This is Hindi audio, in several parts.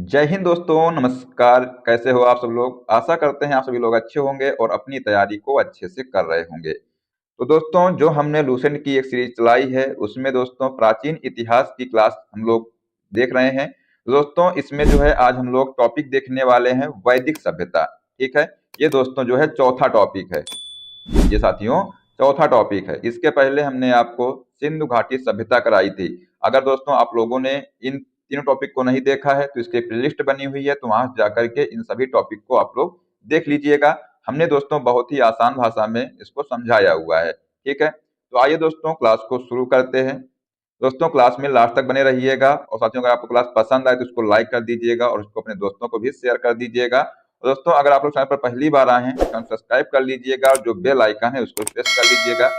जय हिंद दोस्तों, नमस्कार। कैसे हो आप सब लोग? आशा करते हैं आप सभी लोग अच्छे होंगे और अपनी तैयारी को अच्छे से कर रहे होंगे। तो दोस्तों, जो हमने लूसेंट की एक सीरीज चलाई है उसमें दोस्तों प्राचीन इतिहास की क्लास हम लोग देख रहे हैं। दोस्तों, इसमें जो है आज हम लोग टॉपिक देखने वाले हैं वैदिक सभ्यता। ठीक है, ये दोस्तों जो है चौथा टॉपिक है। ये साथियों चौथा टॉपिक है। इसके पहले हमने आपको सिंधु घाटी सभ्यता कराई थी। अगर दोस्तों आप लोगों ने इन तीनों टॉपिक को नहीं देखा है तो इसकी प्लेलिस्ट बनी हुई है, तो वहां जाकर के इन सभी टॉपिक को आप लोग देख लीजिएगा। हमने दोस्तों बहुत ही आसान भाषा में इसको समझाया हुआ है। ठीक है, तो आइए दोस्तों क्लास को शुरू करते हैं। दोस्तों क्लास में लास्ट तक बने रहिएगा और साथियों अगर आपको क्लास पसंद आए तो इसको लाइक कर दीजिएगा और इसको अपने दोस्तों को भी शेयर कर दीजिएगा। और दोस्तों अगर आप लोग चैनल पर पहली बार आए हैं तो सब्सक्राइब कर लीजिएगा और जो बेल आइकन है उसको प्रेस कर लीजिएगा,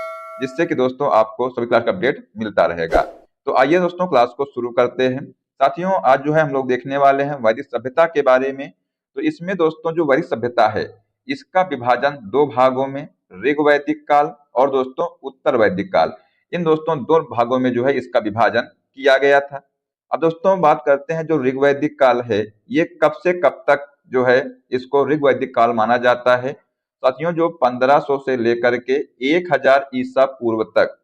जिससे कि दोस्तों आपको सभी क्लास का अपडेट मिलता रहेगा। तो आइए दोस्तों क्लास को शुरू करते हैं। साथियों आज जो है हम लोग देखने वाले हैं वैदिक सभ्यता के बारे में। तो इसमें दोस्तों जो वैदिक सभ्यता है इसका विभाजन दो भागों में, ऋग वैदिक काल और दोस्तों उत्तर वैदिक काल, इन दोस्तों दो भागों में जो है इसका विभाजन किया गया था। अब दोस्तों बात करते हैं जो ऋग्वैदिक काल है ये कब से कब तक जो है इसको ऋग्वैदिक काल माना जाता है। साथियों जो 1500 से लेकर के 1000 ईसा पूर्व तक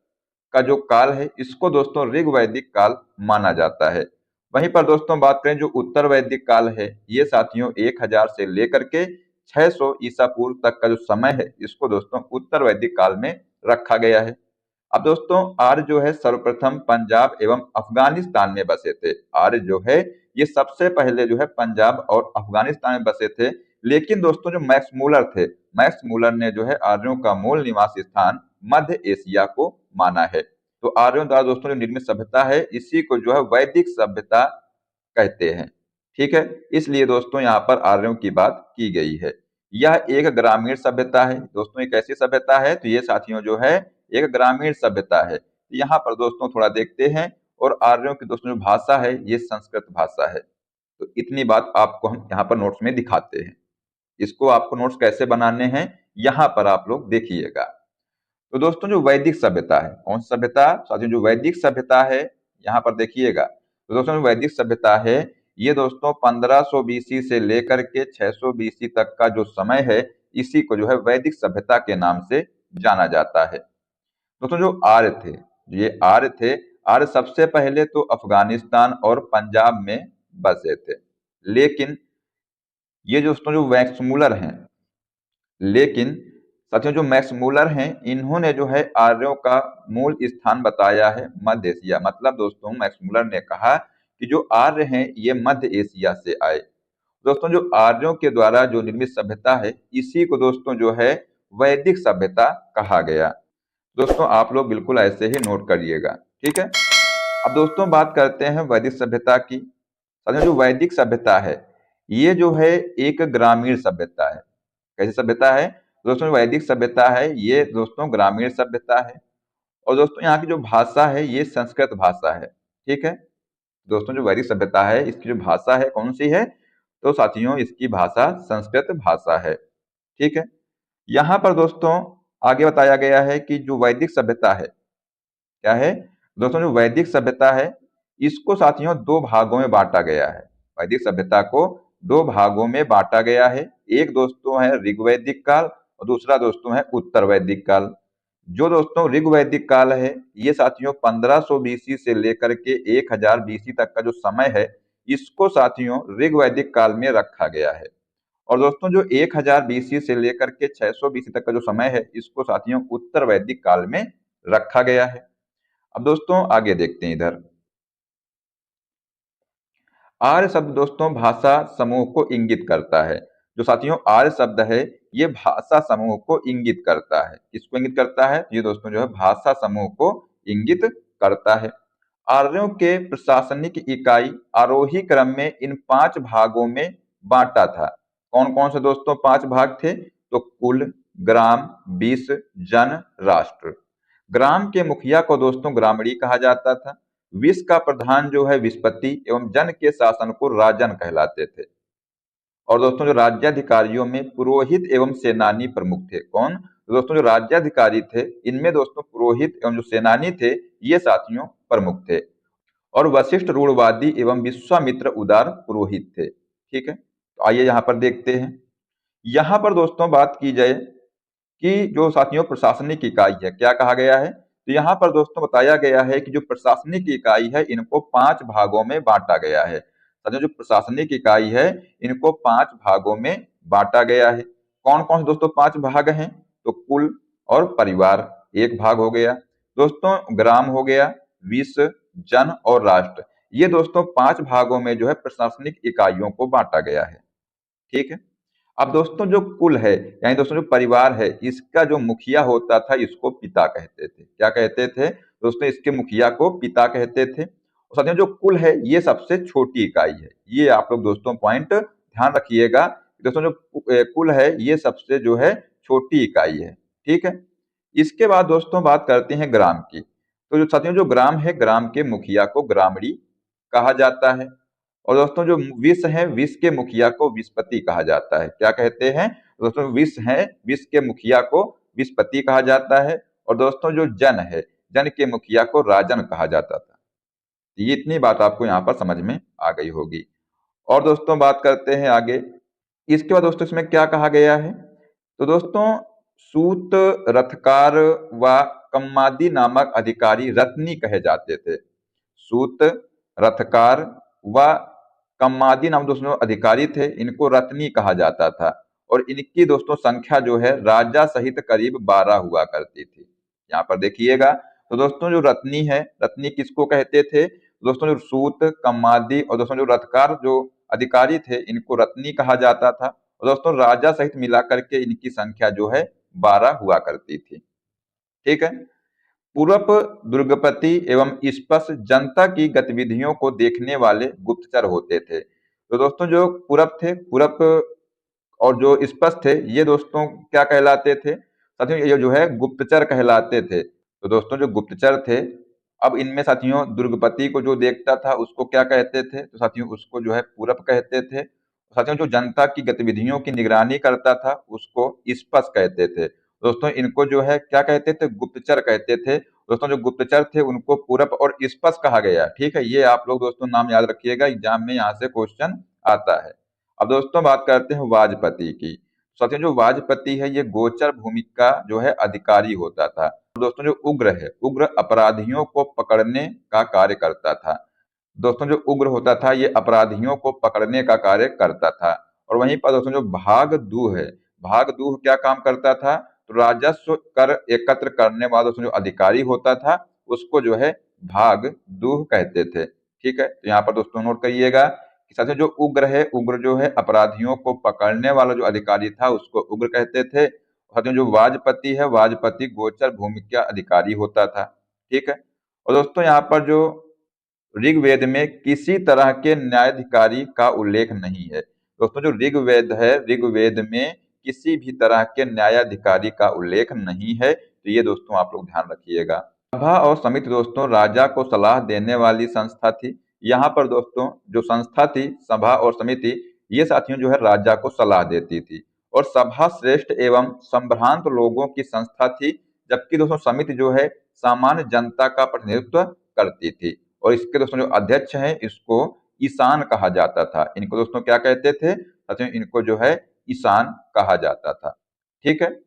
का जो काल है इसको दोस्तों ऋग्वैदिक काल माना जाता है। वहीं पर दोस्तों बात करें जो उत्तर वैदिक काल है ये साथियों 1000 से लेकर के 600 ईसा पूर्व तक का जो समय है इसको दोस्तों उत्तर वैदिक काल में रखा गया है। अब दोस्तों आर्य जो है सर्वप्रथम पंजाब एवं अफगानिस्तान में बसे थे। आर्य जो है ये सबसे पहले जो है पंजाब और अफगानिस्तान में बसे थे। लेकिन दोस्तों जो मैक्स मूलर थे, मैक्स मूलर ने जो है आर्यों का मूल निवास स्थान मध्य एशिया को माना है। तो आर्यों द्वारा दोस्तों जो निर्मित सभ्यता है इसी को जो है वैदिक सभ्यता कहते हैं। ठीक है, इसलिए दोस्तों यहाँ पर आर्यों की बात की गई है। यह एक ग्रामीण सभ्यता है। दोस्तों एक ऐसी सभ्यता है, तो ये साथियों जो है एक ग्रामीण सभ्यता है। यहाँ पर दोस्तों थोड़ा देखते हैं। और आर्यों की दोस्तों जो भाषा है ये संस्कृत भाषा है। तो इतनी बात आपको हम यहाँ पर नोट्स में दिखाते हैं। इसको आपको नोट्स कैसे बनाने हैं यहाँ पर आप लोग देखिएगा। तो दोस्तों जो वैदिक सभ्यता है, कौन सी सभ्यता साथियों? जो वैदिक सभ्यता है यहाँ पर देखिएगा। तो दोस्तों जो वैदिक सभ्यता है ये दोस्तों 1500 बीसी से लेकर के 600 बीसी तक का जो समय है इसी को जो है वैदिक सभ्यता के नाम से जाना जाता है। दोस्तों जो आर्य थे, ये आर्य थे, आर्य सबसे पहले तो अफगानिस्तान और पंजाब में बसे थे। लेकिन ये दोस्तों जो वैक्स मूलर हैं, लेकिन साथियों जो मैक्स मूलर हैं इन्होंने जो है आर्यों का मूल स्थान बताया है मध्य एशिया। मतलब दोस्तों मैक्स मूलर ने कहा कि जो आर्य हैं ये मध्य एशिया से आए। दोस्तों जो आर्यों के द्वारा जो निर्मित सभ्यता है इसी को दोस्तों जो है वैदिक सभ्यता कहा गया। दोस्तों आप लोग बिल्कुल ऐसे ही नोट करिएगा। ठीक है, अब दोस्तों बात करते हैं वैदिक सभ्यता की। साथियों जो वैदिक सभ्यता है ये जो है एक ग्रामीण सभ्यता है। कैसी सभ्यता है दोस्तों? वैदिक सभ्यता है ये दोस्तों ग्रामीण सभ्यता है। और दोस्तों यहाँ की जो भाषा है ये संस्कृत भाषा है। ठीक है, दोस्तों जो वैदिक सभ्यता है इसकी जो भाषा है कौन सी है? तो साथियों इसकी भाषा संस्कृत भाषा है। ठीक है, यहाँ पर दोस्तों आगे बताया गया है कि जो वैदिक सभ्यता है क्या है दोस्तों? जो वैदिक सभ्यता है इसको साथियों दो भागों में बांटा गया है। वैदिक सभ्यता को दो भागों में बांटा गया है। एक दोस्तों है ऋग्वैदिक काल और दूसरा दोस्तों है उत्तर वैदिक काल। जो दोस्तों ऋग्वैदिक काल है ये साथियों 1500 बीसी से लेकर के 1000 बीसी तक का जो समय है इसको साथियों ऋग्वैदिक काल में रखा गया है। और दोस्तों जो 1000 बीसी से लेकर के 600 बीसी तक का जो समय है इसको साथियों उत्तर वैदिक काल में रखा गया है। अब दोस्तों आगे देखते हैं इधर। आर्य शब्द दोस्तों भाषा समूह को इंगित करता है। जो साथियों आर्य शब्द है ये भाषा समूह को इंगित करता है। किसको इंगित करता है? ये दोस्तों जो है भाषा समूह को इंगित करता है। आर्यों के प्रशासनिक इकाई आरोही क्रम में इन 5 भागों में बांटा था। कौन कौन से दोस्तों 5 भाग थे? तो कुल, ग्राम, विष, जन, राष्ट्र। ग्राम के मुखिया को दोस्तों ग्रामणी कहा जाता था। विष का प्रधान जो है विस्पति एवं जन के शासन को राजन कहलाते थे। और दोस्तों जो राज्याधिकारियों में पुरोहित एवं सेनानी प्रमुख थे। कौन? तो दोस्तों जो राज्याधिकारी थे इनमें दोस्तों पुरोहित एवं जो सेनानी थे ये साथियों प्रमुख थे। और वशिष्ठ रूढ़वादी एवं विश्वामित्र उदार पुरोहित थे। ठीक है, तो आइए यहाँ पर देखते हैं। यहाँ पर दोस्तों बात की जाए कि जो साथियों प्रशासनिक इकाई है, क्या कहा गया है? तो यहाँ पर दोस्तों बताया गया है कि जो प्रशासनिक इकाई है इनको 5 भागों में बांटा गया है। साथियों जो प्रशासनिक इकाई है इनको 5 भागों में बांटा गया है। कौन-कौन से दोस्तों 5 भाग हैं? तो कुल और परिवार एक भाग हो गया। दोस्तों ग्राम हो गया, विश्व, जन और राष्ट्र। ये दोस्तों 5 भागों में जो है प्रशासनिक इकाइयों को बांटा गया है। ठीक है। अब दोस्तों जो कुल है यानी दोस्तों जो परिवार है इसका जो मुखिया होता था इसको पिता कहते थे। क्या कहते थे? दोस्तों इसके मुखिया को पिता कहते थे। और साथियों जो कुल है ये सबसे छोटी इकाई है। ये आप लोग दोस्तों पॉइंट ध्यान रखिएगा। दोस्तों जो कुल है ये सबसे जो है छोटी इकाई है। ठीक है। इसके बाद दोस्तों बात करते हैं ग्राम की। तो जो साथियों जो ग्राम है ग्राम के मुखिया को ग्रामड़ी कहा जाता है। और दोस्तों जो विष है विष के मुखिया को विषपति कहा जाता है। क्या कहते हैं? दोस्तों विष है विष के मुखिया को विषपति कहा जाता है। और दोस्तों जो जन है जन के मुखिया को राजन कहा जाता था। ये इतनी बात आपको यहाँ पर समझ में आ गई होगी। और दोस्तों बात करते हैं आगे। इसके बाद दोस्तों इसमें क्या कहा गया है? तो दोस्तों सूत, रथकार व कम्मादी नामक अधिकारी रत्नी कहे जाते थे। सूत, रथकार व कम्मादी नाम दोस्तों अधिकारी थे, इनको रत्नी कहा जाता था। और इनकी दोस्तों संख्या जो है राजा सहित करीब 12 हुआ करती थी। यहाँ पर देखिएगा। तो दोस्तों जो रत्नी है, रत्नी किसको कहते थे? दोस्तों जो सूत, कम्मादी और दोस्तों जो रथकार जो अधिकारी थे इनको रत्नी कहा जाता था। और दोस्तों राजा सहित मिलाकर के इनकी संख्या जो है 12 हुआ करती थी। ठीक है। पूरब दुर्गपति एवं स्पश जनता की गतिविधियों को देखने वाले गुप्तचर होते थे। तो दोस्तों जो पूरब थे, पूरब और जो स्पश थे ये दोस्तों क्या कहलाते थे? साथियों ये जो है गुप्तचर कहलाते थे। तो दोस्तों जो गुप्तचर थे, अब इनमें साथियों दुर्गपति को जो देखता था उसको क्या कहते थे? तो साथियों उसको जो है पूरब कहते थे। साथियों जो जनता की गतिविधियों की निगरानी करता था उसको स्पश कहते थे। दोस्तों इनको जो है क्या कहते थे? गुप्तचर कहते थे। दोस्तों जो गुप्तचर थे उनको पूरब और स्पश कहा गया। ठीक है, ये आप लोग दोस्तों नाम याद रखिएगा, एग्जाम में यहाँ से क्वेश्चन आता है। अब दोस्तों बात करते हैं वाजपति की। साथियों जो वाजपति है ये गोचर भूमि का जो है अधिकारी होता था। दोस्तों जो उग्र है, उग्र अपराधियों को पकड़ने का कार्य करता था। दोस्तों जो उग्र होता था ये अपराधियों को पकड़ने का कार्य करता था। और वहीं पर दोस्तों जो भागदूह है, भागदूह क्या काम करता था? तो राजस्व कर एकत्र करने वाला दोस्तों जो अधिकारी होता था उसको जो है भागदूह कहते थे। ठीक है, तो यहाँ पर दोस्तों नोट करिएगा कि साथियों जो उग्र है, उग्र जो है अपराधियों को पकड़ने वाला जो अधिकारी था उसको उग्र कहते थे। साथियों जो वाजपति है, वाजपति गोचर भूमि का अधिकारी होता था। ठीक है। और दोस्तों यहाँ पर जो ऋग्वेद में किसी तरह के न्यायाधिकारी का उल्लेख नहीं है। दोस्तों जो ऋग्वेद है, ऋग्वेद में किसी भी तरह के न्यायाधिकारी का उल्लेख नहीं है। तो ये दोस्तों आप लोग ध्यान रखिएगा। सभा और समिति दोस्तों राजा को सलाह देने वाली संस्था थी। यहाँ पर दोस्तों जो संस्था थी सभा और समिति, ये साथियों जो है राजा को सलाह देती थी। और सभा श्रेष्ठ एवं संभ्रांत लोगों की संस्था थी, जबकि दोस्तों समिति जो है सामान्य जनता का प्रतिनिधित्व करती थी। और इसके दोस्तों जो अध्यक्ष हैं इसको ईशान कहा जाता था। इनको दोस्तों क्या कहते थे? साथियों इनको जो है ईशान कहा जाता था। ठीक है।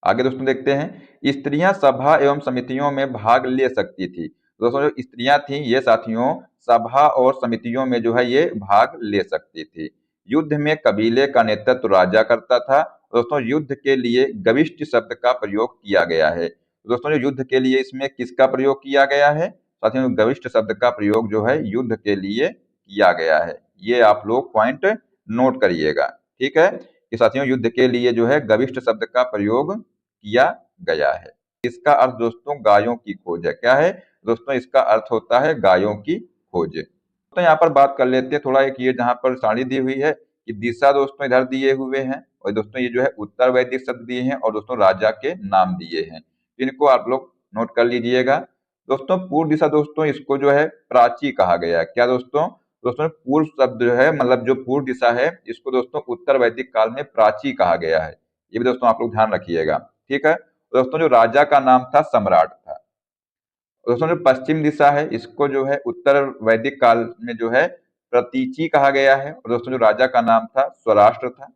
आगे दोस्तों देखते हैं, स्त्रियां सभा एवं समितियों में भाग ले सकती थी। दोस्तों जो स्त्रियां थी ये साथियों सभा और समितियों में जो है ये भाग ले सकती थी। युद्ध में कबीले का नेतृत्व राजा करता था। दोस्तों युद्ध के लिए गविष्ठ शब्द का प्रयोग किया गया है। दोस्तों जो युद्ध के लिए इसमें किसका प्रयोग किया गया है? साथियों गविष्ठ शब्द का प्रयोग जो है युद्ध के लिए किया गया है। ये आप लोग पॉइंट नोट करिएगा। ठीक है, कि साथियों युद्ध के लिए जो है गविष्ठ शब्द का प्रयोग किया गया है। इसका अर्थ दोस्तों गायों की खोज है। क्या है दोस्तों? इसका अर्थ होता है गायों की खोज। तो यहाँ पर बात कर लेते हैं थोड़ा, एक ये जहाँ पर सारणी दी हुई है कि दिशा दोस्तों इधर दिए हुए हैं और दोस्तों ये जो है उत्तर वैदिक शब्द दिए हैं और दोस्तों राजा के नाम दिए हैं। इनको आप लोग नोट कर लीजिएगा। दोस्तों पूर्व दिशा दोस्तों इसको जो है प्राची कहा गया है। क्या दोस्तों? दोस्तों पूर्व शब्द जो है मतलब जो पूर्व दिशा है इसको दोस्तों उत्तर वैदिक काल में प्राची कहा गया है। ये भी दोस्तों आप लोग ध्यान रखिएगा। ठीक है। दोस्तों जो राजा का नाम था सम्राट था। और दोस्तों जो पश्चिम दिशा है इसको जो है उत्तर वैदिक काल में जो है प्रतीची कहा गया है। और दोस्तों जो राजा का नाम था स्वराष्ट्र था।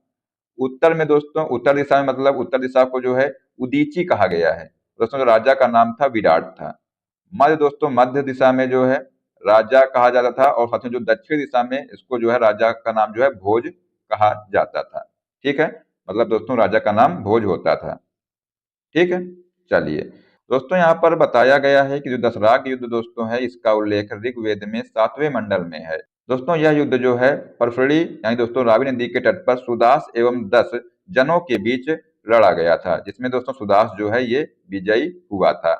उत्तर में दोस्तों उत्तर दिशा में मतलब उत्तर दिशा को जो है उदीची कहा गया है। दोस्तों जो राजा का नाम था विराट था। मध्य दोस्तों मध्य दिशा में जो है राजा कहा जाता था, और साथ में जो दक्षिण दिशा में इसको जो है राजा का नाम जो है भोज कहा जाता था। ठीक है, मतलब दोस्तों राजा का नाम भोज होता था। ठीक है, चलिए दोस्तों यहाँ पर बताया गया है कि जो दशराग युद्ध दोस्तों है इसका उल्लेख ऋग्वेद में 7वें मंडल में है। दोस्तों यह युद्ध जो है परफड़ी यानी दोस्तों रावी नदी के तट पर सुदास एवं 10 जनों के बीच लड़ा गया था, जिसमें दोस्तों सुदास जो है ये विजयी हुआ था।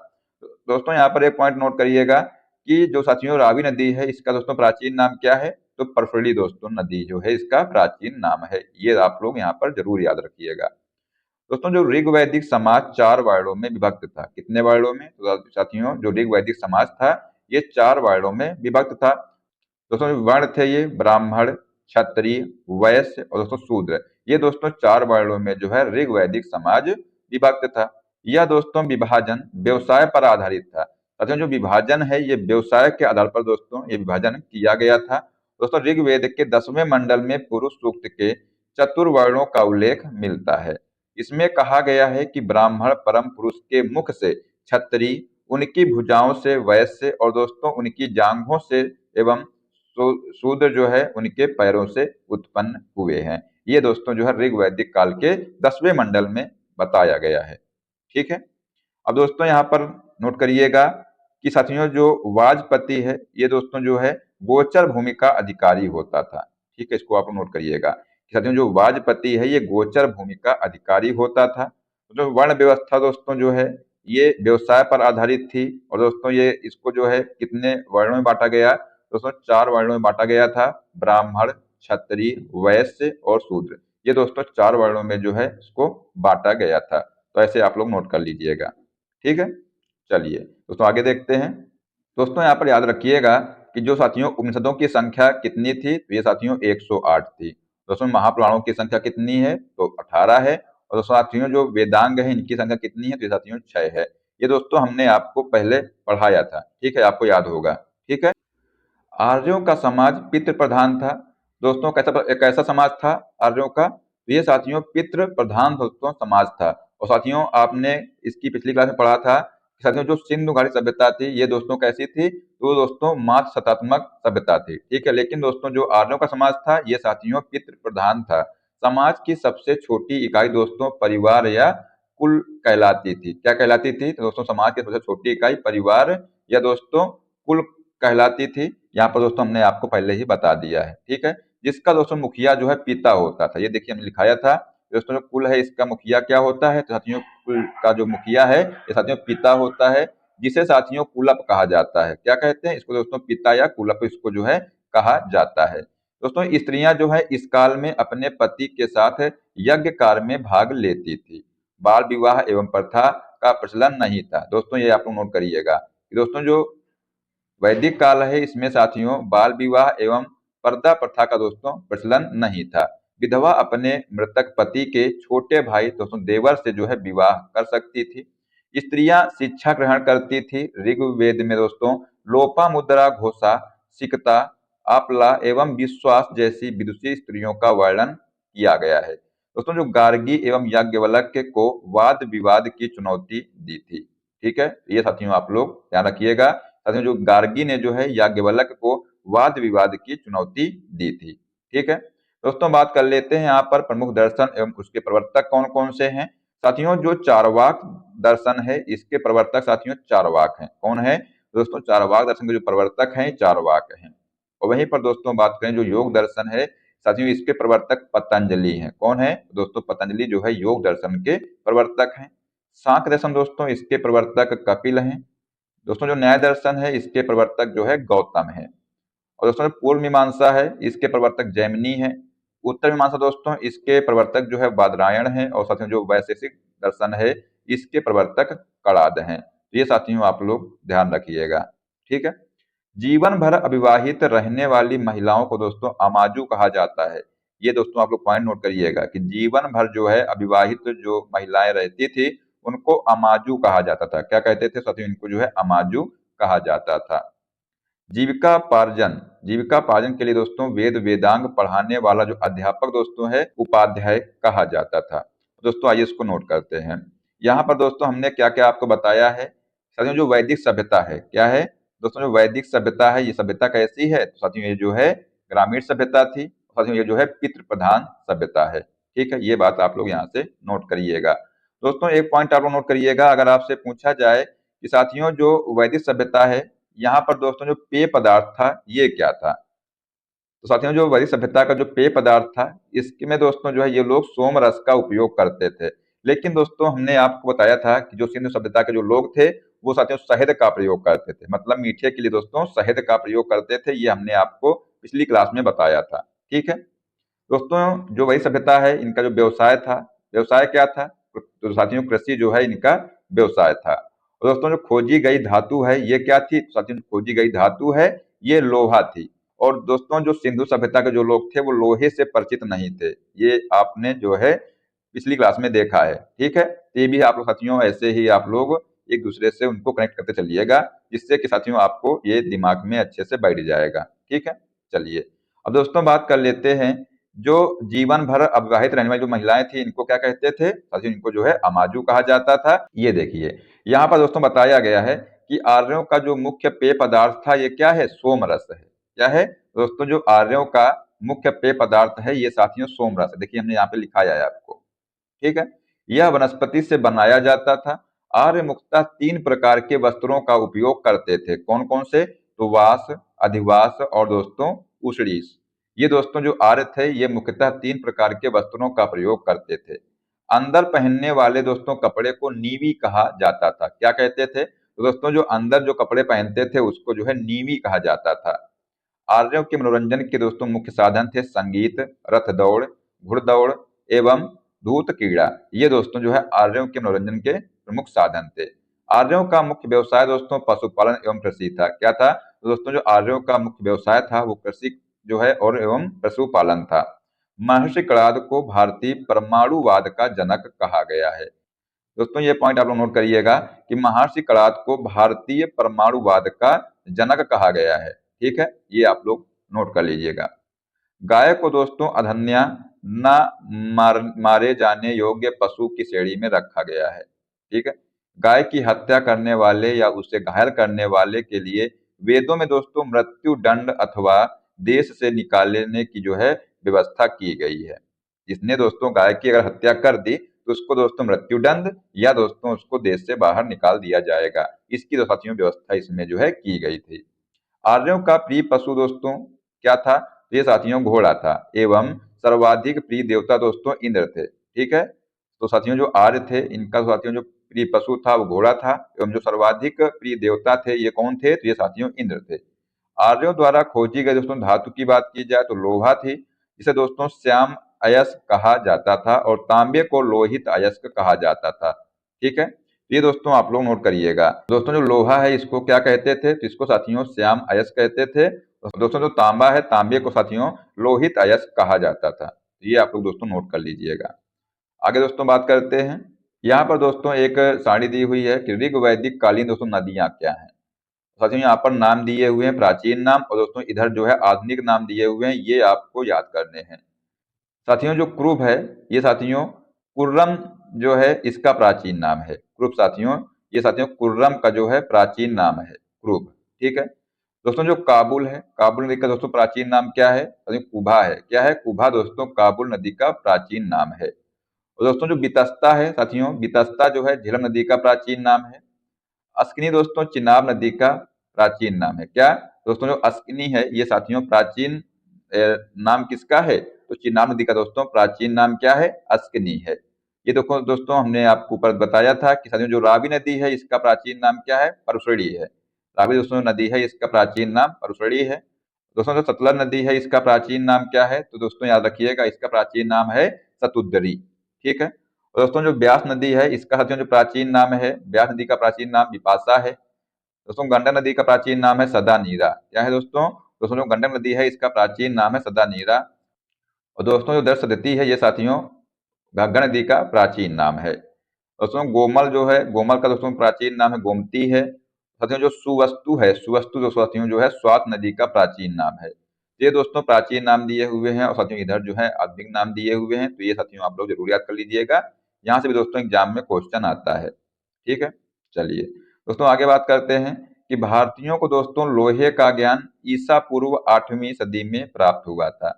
दोस्तों यहाँ पर एक पॉइंट नोट करिएगा कि जो साथियों रावी नदी है इसका दोस्तों प्राचीन नाम क्या है, तो परफड़ी दोस्तों नदी जो है इसका प्राचीन नाम है। ये आप लोग यहाँ पर जरूर याद रखिएगा। दोस्तों जो ऋग वैदिक समाज 4 वर्णों में विभक्त था। कितने वर्णों में, तो साथियों जो ऋग वैदिक समाज था ये 4 वर्णों में विभक्त था। दोस्तों जो वर्ण थे ये ब्राह्मण, क्षत्रिय, वैश्य और दोस्तों शूद्र, ये दोस्तों 4 वर्णों में जो है ऋग वैदिक समाज विभक्त था। यह दोस्तों विभाजन व्यवसाय पर आधारित था। साथियों जो विभाजन है ये व्यवसाय के आधार पर दोस्तों ये विभाजन किया गया था। दोस्तों ऋग्वेद के 10वें मंडल में पुरुष सूक्त के चतुर्वर्णों का उल्लेख मिलता है। इसमें कहा गया है कि ब्राह्मण परम पुरुष के मुख से क्षत्रिय, उनकी भुजाओं से वैश्य और दोस्तों उनकी जांघों से एवं शूद्र जो है उनके पैरों से उत्पन्न हुए हैं। ये दोस्तों जो है ऋग वैदिक काल के 10वें मंडल में बताया गया है। ठीक है, अब दोस्तों यहाँ पर नोट करिएगा कि साथियों जो वाजपति है ये दोस्तों जो है गोचर भूमि का अधिकारी होता था। ठीक है, इसको आप नोट करिएगा कि साथियों जो वाजपति है ये गोचर भूमि का अधिकारी होता था। तो जो वर्ण व्यवस्था दोस्तों जो है ये व्यवसाय पर आधारित थी। और दोस्तों ये इसको जो है कितने वर्णों में बांटा गया, दोस्तों 4 वर्णों में बांटा गया था, ब्राह्मण, क्षत्रिय, वैश्य और शूद्र। ये दोस्तों 4 वर्णों में जो है इसको बांटा गया था। तो ऐसे आप लोग नोट कर लीजिएगा। ठीक है, चलिए दोस्तों आगे देखते हैं। दोस्तों यहाँ पर याद रखिएगा कि जो साथियों उपनिषदों की संख्या कितनी थी, तो ये साथियों 108 थी। दोस्तों महापुराणों की संख्या कितनी है, तो 18 है। और दोस्तों साथियों जो वेदांग है इनकी संख्या कितनी है, तो ये साथियों 6 है। ये दोस्तों हमने आपको पहले पढ़ाया था। ठीक है, आपको याद होगा। ठीक है, आर्यों का समाज पितृ प्रधान था। दोस्तों कैसा एक ऐसा समाज था आर्यों का, तो ये साथियों पितृ प्रधान दोस्तों समाज था। और साथियों आपने इसकी पिछली क्लास में पढ़ा था कि साथियों जो सिंधु घाटी सभ्यता थी ये दोस्तों कैसी थी, तो दोस्तों मात्र सत्तात्मक सभ्यता थी। ठीक है, लेकिन दोस्तों जो आर्यों का समाज था ये साथियों पितृ प्रधान था। समाज की सबसे छोटी इकाई दोस्तों परिवार या कुल कहलाती थी। क्या कहलाती थी, तो दोस्तों समाज की सबसे छोटी इकाई परिवार या दोस्तों कुल कहलाती थी। यहाँ पर दोस्तों हमने आपको पहले ही बता दिया है। ठीक है, जिसका दोस्तों मुखिया जो है पिता होता था। ये देखिए हमने लिखाया था दोस्तों जो कुल है इसका मुखिया क्या होता है, तो साथियों कुल का जो मुखिया है ये साथियों पिता होता है, जिसे साथियों कुलप कहा जाता है। क्या कहते हैं इसको दोस्तों, पिता या कुलप इसको जो है कहा जाता है। दोस्तों स्त्रियां जो है इस काल में अपने पति के साथ यज्ञ कार्य में भाग लेती थी। बाल विवाह एवं प्रथा का प्रचलन नहीं था। दोस्तों ये आप लोग नोट करिएगा कि दोस्तों जो वैदिक काल है इसमें साथियों बाल विवाह एवं पर्दा प्रथा का दोस्तों प्रचलन नहीं था। विधवा अपने मृतक पति के छोटे भाई दोस्तों देवर से जो है विवाह कर सकती थी। स्त्रियां शिक्षा ग्रहण करती थी। ऋग्वेद में दोस्तों लोपा मुद्रा घोषा, सिकता, आपला एवं विश्वास जैसी विदुषी स्त्रियों का वर्णन किया गया है। दोस्तों जो गार्गी एवं याज्ञवल्क्य को वाद विवाद की चुनौती दी थी। ठीक है, ये साथियों आप लोग ध्यान रखिएगा। साथियों जो गार्गी ने जो है याज्ञवल्क्य को वाद विवाद की चुनौती दी थी। ठीक है, दोस्तों बात कर लेते हैं यहाँ पर प्रमुख दर्शन एवं उसके प्रवर्तक कौन कौन से हैं। साथियों जो चारवाक दर्शन है इसके प्रवर्तक साथियों चारवाक हैं। कौन है दोस्तों, चारवाक दर्शन के जो प्रवर्तक हैं चारवाक हैं। और वहीं पर दोस्तों बात करें जो योग दर्शन है साथियों इसके प्रवर्तक पतंजलि हैं। कौन है दोस्तों, पतंजलि जो है योग दर्शन के प्रवर्तक हैं। सांख्य दर्शन दोस्तों इसके प्रवर्तक कपिल हैं। दोस्तों जो न्याय दर्शन है इसके प्रवर्तक जो है गौतम है। और दोस्तों जो पूर्व मीमांसा है इसके प्रवर्तक जैमिनी है। उत्तर मीमांसा दोस्तों इसके प्रवर्तक जो है बादरायण है। और साथियों जो वैशेषिक दर्शन है इसके प्रवर्तक कणाद हैं। तो ये साथियों आप लोग ध्यान रखिएगा। ठीक है, जीवन भर अविवाहित रहने वाली महिलाओं को दोस्तों अमाजू कहा जाता है। ये दोस्तों आप लोग पॉइंट नोट करिएगा कि जीवन भर जो है अविवाहित जो महिलाएं रहती थी उनको अमाजू कहा जाता था। क्या कहते थे साथियों, इनको जो है अमाजू कहा जाता था। जीविका पार्जन के लिए दोस्तों वेद वेदांग पढ़ाने वाला जो अध्यापक दोस्तों है उपाध्याय कहा जाता था। दोस्तों आइए इसको नोट करते हैं। यहाँ पर दोस्तों हमने क्या क्या आपको बताया है। साथियों जो वैदिक सभ्यता है क्या है दोस्तों, जो वैदिक सभ्यता है ये सभ्यता कैसी है, तो साथियों ये जो है ग्रामीण सभ्यता थी। साथियों ये जो है पितृ प्रधान सभ्यता है। ठीक है, ये बात आप लोग यहाँ से नोट करिएगा। दोस्तों एक पॉइंट आप लोग नोट करिएगा, अगर आपसे पूछा जाए कि साथियों जो वैदिक सभ्यता है यहाँ पर दोस्तों जो पेय पदार्थ था ये क्या था, तो साथियों जो वैदिक सभ्यता का जो पेय पदार्थ था इसमें दोस्तों जो है ये लोग सोम रस का उपयोग करते थे। लेकिन दोस्तों हमने आपको बताया था कि जो सिंधु सभ्यता के जो लोग थे वो साथियों शहद का प्रयोग करते थे, मतलब मीठे के लिए दोस्तों शहद का प्रयोग करते थे, ये हमने आपको पिछली क्लास में बताया था। ठीक है दोस्तों, जो वैदिक सभ्यता है इनका जो व्यवसाय था, व्यवसाय क्या था, तो साथियों कृषि जो है इनका व्यवसाय था। और दोस्तों जो खोजी गई धातु है ये क्या थी, तो साथियों खोजी गई धातु है ये लोहा थी। और दोस्तों जो सिंधु सभ्यता के जो लोग थे वो लोहे से परिचित नहीं थे, ये आपने जो है पिछली क्लास में देखा है। ठीक है, तो ये भी आप लोग साथियों ऐसे ही आप लोग एक दूसरे से उनको कनेक्ट करते चलिएगा, जिससे कि साथियों आपको ये दिमाग में अच्छे से बैठ जाएगा। ठीक है, चलिए अब दोस्तों बात कर लेते हैं जो जीवन भर अविवाहित रहने वाली जो महिलाएं थी इनको क्या कहते थे, साथियों इनको जो है अमाजू कहा जाता था। ये देखिए यहाँ पर दोस्तों बताया गया है कि आर्यों का जो मुख्य पेय पदार्थ था ये क्या है, सोमरस है। क्या है दोस्तों, जो आर्यों का मुख्य पेय पदार्थ है ये साथियों सोमरस है। देखिए हमने यहाँ पे लिखाया है आपको। ठीक है, यह वनस्पति से बनाया जाता था। आर्य मुख्यतः 3 प्रकार के वस्त्रों का उपयोग करते थे। कौन कौन से, तो वास, अधिवास और दोस्तों उषडीस। ये दोस्तों जो आर्य थे ये मुख्यतः 3 प्रकार के वस्त्रों का प्रयोग करते थे। अंदर पहनने वाले दोस्तों कपड़े को नीवी कहा जाता था। क्या कहते थे, तो दोस्तों जो अंदर जो कपड़े पहनते थे उसको जो है नीवी कहा जाता था। आर्यों के मनोरंजन के दोस्तों मुख्य साधन थे संगीत, रथ दौड़, घुड़दौड़ एवं धूत क्रीड़ा। ये दोस्तों जो है आर्यों के मनोरंजन के प्रमुख साधन थे। आर्यों का मुख्य व्यवसाय दोस्तों पशुपालन एवं कृषि था। क्या था, तो दोस्तों जो आर्यों का मुख्य व्यवसाय था वो कृषि जो है और एवं पशुपालन था। महर्षि कणाद को भारतीय परमाणुवाद का जनक कहा गया है। दोस्तों ये पॉइंट आप लोग नोट करिएगा कि महर्षि कणाद को भारतीय परमाणुवाद का जनक कहा गया है। ठीक है, ये आप लोग नोट कर लीजिएगा। गाय को दोस्तों अधन्या न मारे जाने योग्य पशु की श्रेणी में रखा गया है। ठीक है, गाय की हत्या करने वाले या उसे घायल करने वाले के लिए वेदों में दोस्तों मृत्यु दंड अथवा देश से निकालने की जो है व्यवस्था की गई है। जिसने दोस्तों गाय की अगर हत्या कर दी तो उसको दोस्तों मृत्यु दंड या दोस्तों उसको देश से बाहर निकाल दिया जाएगा। इसकी तो साथियों व्यवस्था इसमें जो है की गई थी। आर्यों का प्रिय पशु दोस्तों क्या था, ये साथियों घोड़ा था एवं सर्वाधिक प्रिय देवता दोस्तों इंद्र थे। ठीक है, तो साथियों जो आर्य थे इनका साथियों जो प्रिय पशु था वो घोड़ा था एवं जो सर्वाधिक प्रिय देवता थे ये कौन थे, तो ये साथियों इंद्र थे। आर्यों द्वारा खोजी गई दोस्तों धातु की बात की जाए तो लोहा थी, जिसे दोस्तों श्याम अयस्क कहा जाता था और तांबे को लोहित अयस्क कहा जाता था। ठीक है, ये दोस्तों आप लोग नोट करिएगा। दोस्तों जो लोहा है इसको क्या कहते थे, तो इसको साथियों श्याम अयस्क कहते थे। दोस्तों जो तांबा है तांबे को साथियों लोहित अयस्क कहा जाता था। ये आप लोग दोस्तों नोट कर लीजिएगा। आगे दोस्तों बात करते हैं। यहाँ पर दोस्तों एक सारणी दी हुई है कि ऋग वैदिक कालीन दोस्तों नदियां क्या हैं। साथियों यहाँ पर नाम दिए हुए हैं प्राचीन नाम और दोस्तों इधर जो है आधुनिक नाम दिए हुए हैं, ये आपको याद करने हैं। साथियों जो क्रूब है ये साथियों कुर्रम जो है इसका प्राचीन नाम है। क्रूब साथियों ये साथियों कुर्रम का जो है प्राचीन नाम है क्रूब। ठीक है दोस्तों, जो काबुल है काबुल नदी का दोस्तों प्राचीन नाम क्या है, साथियों कुभा है। क्या है, कुभा दोस्तों काबुल नदी का प्राचीन नाम है। और दोस्तों जो बितस्ता है साथियों बितस्ता जो है झेलम नदी का प्राचीन नाम है। अस्किनी दोस्तों चिनाब नदी का प्राचीन नाम है। क्या दोस्तों, जो अस्किनी है ये साथियों प्राचीन नाम किसका है, तो चिनाब नदी का दोस्तों प्राचीन नाम क्या है, अस्किनी है। ये देखो दोस्तों हमने आपको ऊपर बताया था कि साथियों जो रावी नदी है इसका प्राचीन नाम क्या है, परसड़ी है। रावी दोस्तों नदी है इसका प्राचीन नाम परसड़ी है। दोस्तों जो सतलज नदी है इसका प्राचीन नाम क्या है, तो दोस्तों याद रखिएगा इसका प्राचीन नाम है सतुद्री। ठीक है, और दोस्तों जो ब्यास नदी है इसका साथियों जो प्राचीन नाम है, ब्यास नदी का प्राचीन नाम विपाशा है। दोस्तों गंडक नदी का प्राचीन नाम है सदा नीरा। क्या है दोस्तों, दोस्तों जो गंडक नदी है इसका प्राचीन नाम है सदा नीरा। और दोस्तों जो दर्श सदती है ये साथियों घग्गर नदी का प्राचीन नाम है। दोस्तों गोमल जो है गोमल का दोस्तों प्राचीन नाम है गोमती है। साथियों जो सुवस्तु है, सुवस्तु जो साथियों जो है स्वात नदी का प्राचीन नाम है। ये दोस्तों प्राचीन नाम दिए हुए हैं और साथियों इधर जो है आधुनिक नाम दिए हुए हैं, तो ये साथियों आप लोग जरूर याद कर लीजिएगा। यहाँ से भी दोस्तों एग्जाम में क्वेश्चन आता है। ठीक है, चलिए दोस्तों आगे बात करते हैं कि भारतीयों को दोस्तों लोहे का ज्ञान ईसा पूर्व 8वीं सदी में प्राप्त हुआ था।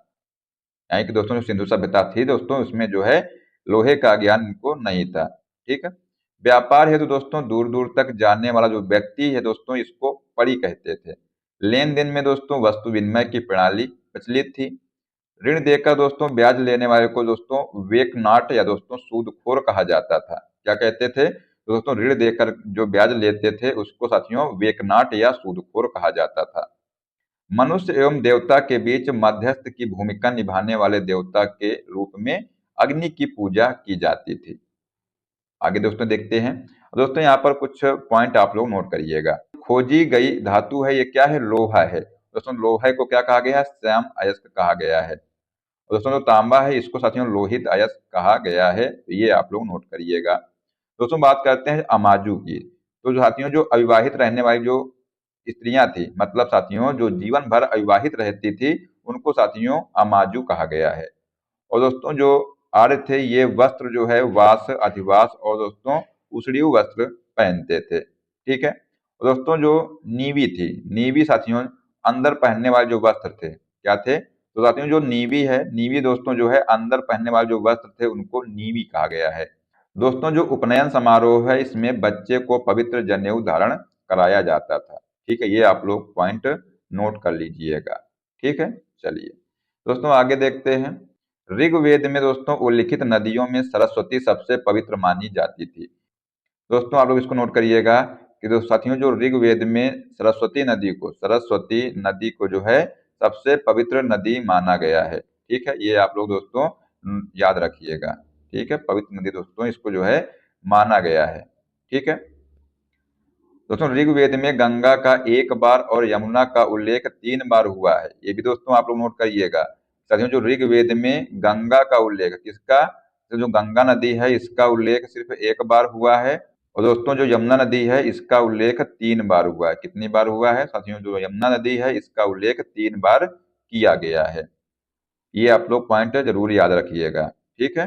यानी कि दोस्तों जो सिंधु सभ्यता थी दोस्तों उसमें जो है लोहे का ज्ञान इनको नहीं था। ठीक है, व्यापार है तो दोस्तों दूर दूर तक जाने वाला जो व्यक्ति है दोस्तों इसको पड़ी कहते थे। लेन देन में दोस्तों वस्तु विनिमय की प्रणाली प्रचलित थी। ऋण देकर दोस्तों ब्याज लेने वाले को दोस्तों वेकनाट या दोस्तों सूदखोर कहा जाता था। क्या कहते थे तो दोस्तों ऋण देकर जो ब्याज लेते थे उसको साथियों वेकनाट या सूदखोर कहा जाता था। मनुष्य एवं देवता के बीच मध्यस्थ की भूमिका निभाने वाले देवता के रूप में अग्नि की पूजा की जाती थी। आगे दोस्तों देखते हैं। दोस्तों यहाँ पर कुछ पॉइंट आप लोग नोट करिएगा। खोजी गई धातु है, ये क्या है? लोहा है। दोस्तों लोहे को क्या कहा गया है? श्याम अयस्क कहा गया है। और दोस्तों जो तांबा है इसको साथियों लोहित अयस्क कहा गया है, तो ये आप लोग नोट करिएगा। दोस्तों बात करते हैं अमाजू की। तो जो साथियों जो अविवाहित रहने वाली जो स्त्रियां थी, मतलब साथियों जो जीवन भर अविवाहित रहती थी, उनको साथियों अमाजू कहा गया है। और दोस्तों जो आर्य थे ये वस्त्र जो है वास अधिवास और दोस्तों उषडीय वस्त्र पहनते थे। ठीक है, और दोस्तों जो नीवी थी, नीवी साथियों अंदर पहनने वाले जो वस्त्र थे क्या थे? तो साथियों जो नीवी है, नीवी दोस्तों जो है अंदर पहनने वाले जो वस्त्र थे उनको नीवी कहा गया है। दोस्तों जो उपनयन समारोह है इसमें बच्चे को पवित्र जनेऊ धारण कराया जाता था। ठीक है, ये आप लोग पॉइंट नोट कर लीजिएगा। ठीक है, चलिए दोस्तों आगे देखते हैं। ऋग्वेद में दोस्तों उल्लिखित नदियों में सरस्वती सबसे पवित्र मानी जाती थी। दोस्तों आप लोग इसको नोट करिएगा कि दोस्तों साथियों जो ऋग्वेद में सरस्वती नदी को जो है सबसे पवित्र नदी माना गया है। ठीक है, ये आप लोग दोस्तों याद रखिएगा। ठीक है, पवित्र नदी दोस्तों इसको जो है माना गया है। ठीक है दोस्तों, ऋग्वेद में गंगा का 1 बार और यमुना का उल्लेख 3 बार हुआ है। ये भी दोस्तों आप लोग नोट करिएगा। साथियों जो ऋग्वेद में गंगा का उल्लेख किसका? तो जो गंगा नदी है इसका उल्लेख सिर्फ 1 बार हुआ है। और दोस्तों जो यमुना नदी है इसका उल्लेख 3 बार हुआ है। कितनी बार हुआ है साथियों? जो यमुना नदी है इसका उल्लेख 3 बार किया गया है। ये आप लोग पॉइंट जरूर याद रखिएगा। ठीक है,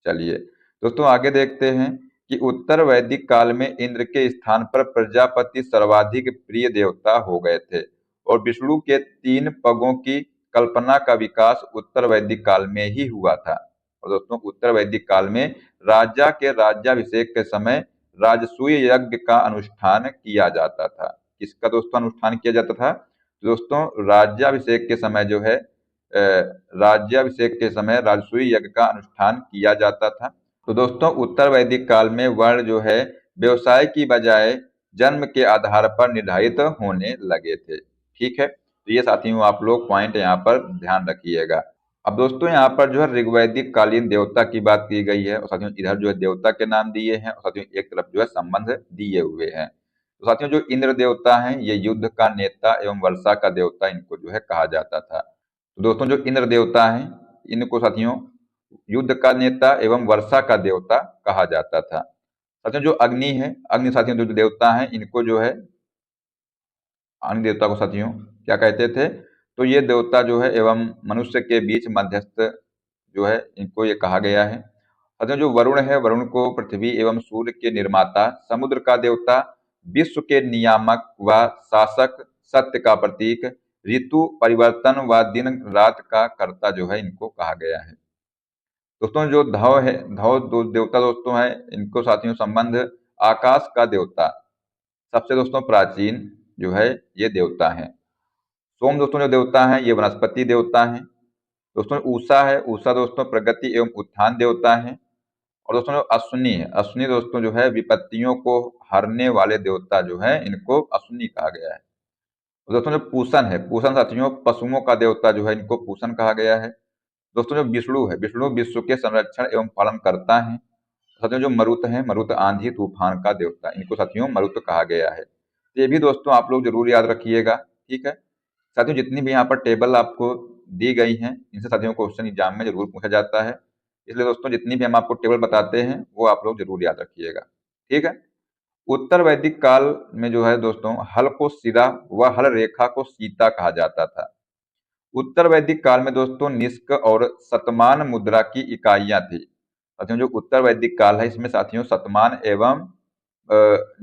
चलिए दोस्तों आगे देखते हैं कि उत्तर वैदिक काल में इंद्र के स्थान पर प्रजापति सर्वाधिक प्रिय देवता हो गए थे और विष्णु के 3 पगों की कल्पना का विकास उत्तर वैदिक काल में ही हुआ था। और दोस्तों उत्तर वैदिक काल में राजा के राज्याभिषेक के समय राजसूय यज्ञ का अनुष्ठान किया जाता था। किसका दोस्तों अनुष्ठान किया जाता था? तो दोस्तों राज्याभिषेक के समय जो है राज्याभिषेक के समय राजसूय यज्ञ का अनुष्ठान किया जाता था। तो दोस्तों उत्तर वैदिक काल में वर्ण जो है व्यवसाय की बजाय जन्म के आधार पर निर्धारित होने लगे थे। ठीक है, तो ये साथियों आप लोग पॉइंट यहाँ पर ध्यान रखिएगा। अब दोस्तों यहाँ पर जो है ऋग्वैदिक कालीन देवता की बात की गई है और साथियों इधर जो है देवता के नाम दिए हैं और साथियों एक तरफ जो है संबंध दिए हुए हैं। तो साथियों जो इंद्र देवता हैं ये युद्ध का नेता एवं वर्षा का देवता इनको जो है कहा जाता था। तो दोस्तों जो इंद्र देवता हैं इनको साथियों युद्ध का नेता एवं वर्षा का देवता कहा जाता था। साथियों जो अग्नि है, अग्नि साथियों जो देवता हैं इनको जो है अग्नि देवता को साथियों क्या कहते थे? तो ये देवता जो है एवं मनुष्य के बीच मध्यस्थ जो है इनको ये कहा गया है। साथियों जो वरुण है, वरुण को पृथ्वी एवं सूर्य के निर्माता, समुद्र का देवता, विश्व के नियामक व शासक, सत्य का प्रतीक, ऋतु परिवर्तन व दिन रात का कर्ता जो है इनको कहा गया है। दोस्तों जो धव है, धव दो देवता दोस्तों है इनको साथियों संबंध आकाश का देवता सबसे दोस्तों प्राचीन जो है ये देवता है। सोम दोस्तों जो देवता है ये वनस्पति देवता है। दोस्तों उषा है, उषा दोस्तों प्रगति एवं उत्थान देवता है। और दोस्तों जो अश्विनी है, अश्विनी दोस्तों जो है विपत्तियों को हरने वाले देवता जो है इनको अश्विनी कहा गया है। और दोस्तों जो पूषण है, पूषण साथियों पशुओं का देवता जो है इनको पूषण कहा गया है। दोस्तों जो विष्णु है, विष्णु विश्व के संरक्षण एवं पालन करता है। साथियों जो मरुत है, मरुत आंधी तूफान का देवता, इनको साथियों मरुत कहा गया है। तो ये भी दोस्तों आप लोग जरूर याद रखिएगा। ठीक है, साथियों जितनी भी यहाँ पर टेबल आपको दी गई हैं इनसे साथियों क्वेश्चन एग्जाम में जरूर पूछा जाता है। इसलिए दोस्तों जितनी भी हम आपको टेबल बताते हैं वो आप लोग जरूर याद रखिएगा। ठीक है, उत्तर वैदिक काल में जो है दोस्तों हल को सिरा व हल रेखा को सीता कहा जाता था। उत्तर वैदिक काल में दोस्तों निष्क और शतमान मुद्रा की इकाइयां थी। साथियों जो उत्तर वैदिक काल है इसमें साथियों शतमान एवं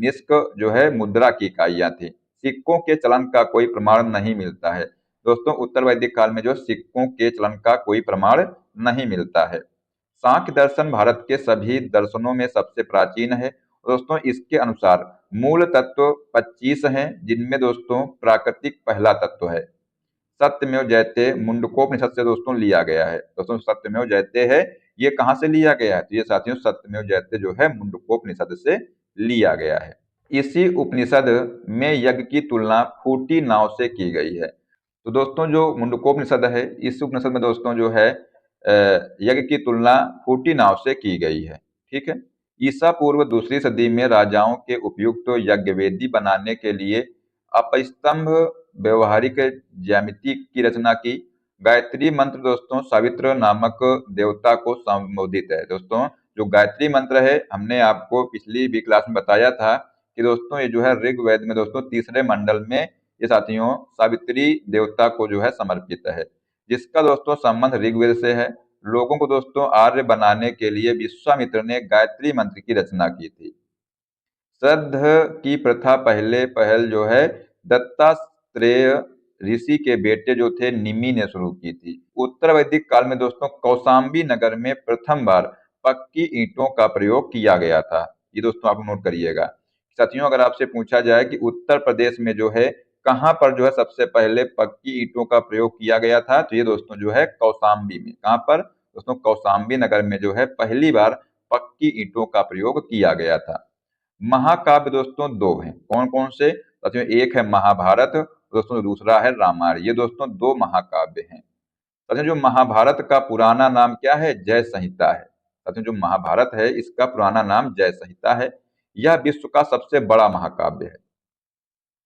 निष्क जो है मुद्रा की इकाइयां थी। सिक्कों के चलन का कोई प्रमाण नहीं मिलता है। दोस्तों उत्तर वैदिक काल में जो सिक्कों के चलन का कोई प्रमाण नहीं मिलता है। सांख्य दर्शन भारत के सभी दर्शनों में सबसे प्राचीन है। दोस्तों इसके अनुसार मूल तत्व 25 हैं, जिनमें दोस्तों प्राकृतिक पहला तत्व है। सत्यमेव जयते मुंडकोपनिषद से दोस्तों लिया गया है। दोस्तों सत्यमेव जयते है, ये कहाँ से लिया गया है? तो ये साथियों सत्यमेव जयते जो है मुंडकोपनिषद से लिया गया है। इसी उपनिषद में यज्ञ की तुलना फूटी नाव से की गई है। तो दोस्तों जो मुंडकोपनिषद है इस उपनिषद में दोस्तों जो है यज्ञ की तुलना फूटी नाव से की गई है। ठीक है। ईसा पूर्व दूसरी सदी में राजाओं के उपयुक्त तो यज्ञ वेदी बनाने के लिए अपस्तंभ व्यवहारिक ज्यामिति की रचना की। गायत्री मंत्र दोस्तों सावित्र नामक देवता को संबोधित है। दोस्तों जो गायत्री मंत्र है हमने आपको पिछली भी क्लास में बताया था कि दोस्तों ये जो है ऋग्वेद में दोस्तों तीसरे मंडल में ये साथियों सावित्री देवता को जो है समर्पित है, जिसका दोस्तों संबंध ऋग्वेद से है। लोगों को दोस्तों आर्य बनाने के लिए विश्वामित्र ने गायत्री मंत्र की रचना की थी। श्रद्ध की प्रथा पहले पहल जो है दत्तात्रेय ऋषि के बेटे जो थे निमि ने शुरू की थी। उत्तर वैदिक काल में दोस्तों कौशाम्बी नगर में प्रथम बार पक्की ईंटों का प्रयोग किया गया था। ये दोस्तों आप नोट करिएगा। साथियों अगर आपसे पूछा जाए कि उत्तर प्रदेश में जो है कहाँ पर जो है सबसे पहले पक्की ईंटों का प्रयोग किया गया था, तो ये दोस्तों जो है कौशाम्बी में। कहाँ पर? दोस्तों कौशाम्बी नगर में जो है पहली बार पक्की ईंटों का प्रयोग किया गया था। महाकाव्य दोस्तों दो हैं, कौन कौन से? साथियों एक है महाभारत, दोस्तों दूसरा है रामायण। ये दोस्तों दो महाकाव्य हैं। साथियों जो महाभारत का पुराना नाम क्या है? जय संहिता है। साथियों जो महाभारत है इसका पुराना नाम जय संहिता है। यह विश्व का सबसे बड़ा महाकाव्य है।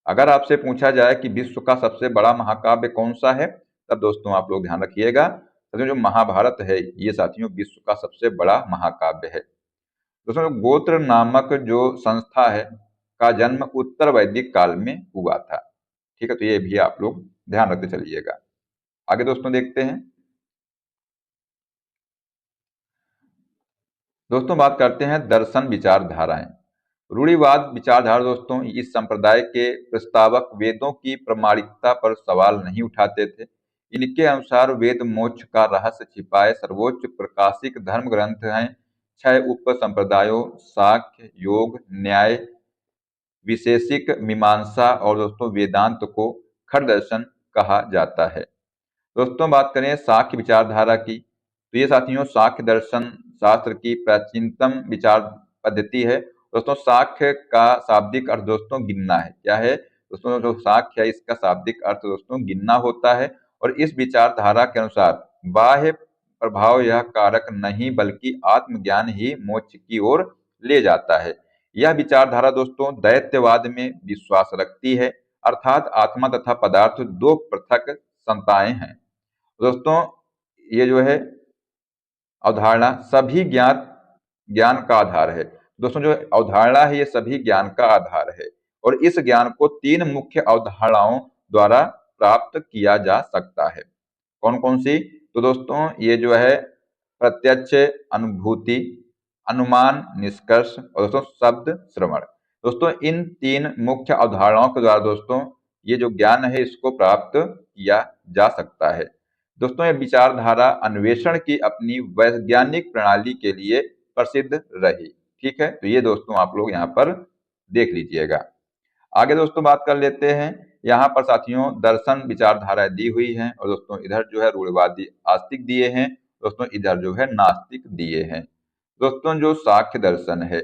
अगर आपसे पूछा जाए कि विश्व का सबसे बड़ा महाकाव्य कौन सा है, तब दोस्तों आप लोग ध्यान रखिएगा। साथियों जो महाभारत है ये साथियों विश्व का सबसे बड़ा महाकाव्य है। दोस्तों गोत्र नामक जो संस्था है का जन्म उत्तर वैदिक काल में हुआ था। ठीक है, तो ये भी आप लोग ध्यान रखते चलिएगा। आगे दोस्तों देखते हैं। दोस्तों बात करते हैं दर्शन विचारधाराएं। रूढ़िवाद विचारधारा दोस्तों इस संप्रदाय के प्रस्तावक वेदों की प्रामाणिकता पर सवाल नहीं उठाते थे। इनके अनुसार वेद मोक्ष का रहस्य छिपाए सर्वोच्च प्रकाशिक धर्म ग्रंथ हैं। 6 उप संप्रदायों साख्य, योग, न्याय, विशेषिक, मीमांसा और दोस्तों वेदांत को खड़ दर्शन कहा जाता है। दोस्तों बात करें साख्य विचारधारा की, तो ये साथियों साख्य दर्शन शास्त्र की प्राचीनतम विचार पद्धति है। दोस्तों साख्य का शाब्दिक अर्थ दोस्तों गिनना है। क्या है दोस्तों? जो साख्य है इसका शाब्दिक अर्थ दोस्तों गिनना होता है। और इस विचारधारा के अनुसार बाह्य प्रभाव यह कारक नहीं बल्कि आत्मज्ञान ही मोक्ष की ओर ले जाता है। यह विचारधारा दोस्तों दैत्यवाद में विश्वास रखती है, अर्थात आत्मा तथा पदार्थ दो पृथक संताएं हैं। दोस्तों ये जो है अवधारणा सभी ज्ञान का आधार है। दोस्तों जो अवधारणा है ये सभी ज्ञान का आधार है और इस ज्ञान को 3 मुख्य अवधारणाओं द्वारा प्राप्त किया जा सकता है। कौन कौन सी? तो दोस्तों ये जो है प्रत्यक्ष अनुभूति, अनुमान निष्कर्ष और दोस्तों शब्द श्रवण। दोस्तों इन 3 मुख्य अवधारणाओं के द्वारा दोस्तों ये जो ज्ञान है इसको प्राप्त किया जा सकता है। दोस्तों ये विचारधारा अन्वेषण की अपनी वैज्ञानिक प्रणाली के लिए प्रसिद्ध रही। ठीक है, तो ये दोस्तों आप लोग यहाँ पर देख लीजिएगा। आगे दोस्तों बात कर लेते हैं। यहाँ पर साथियों दर्शन विचारधारा दी हुई है और दोस्तों इधर जो है रूढ़िवादी आस्तिक दिए हैं, दोस्तों इधर जो है नास्तिक दिए हैं। दोस्तों जो साख्य दर्शन है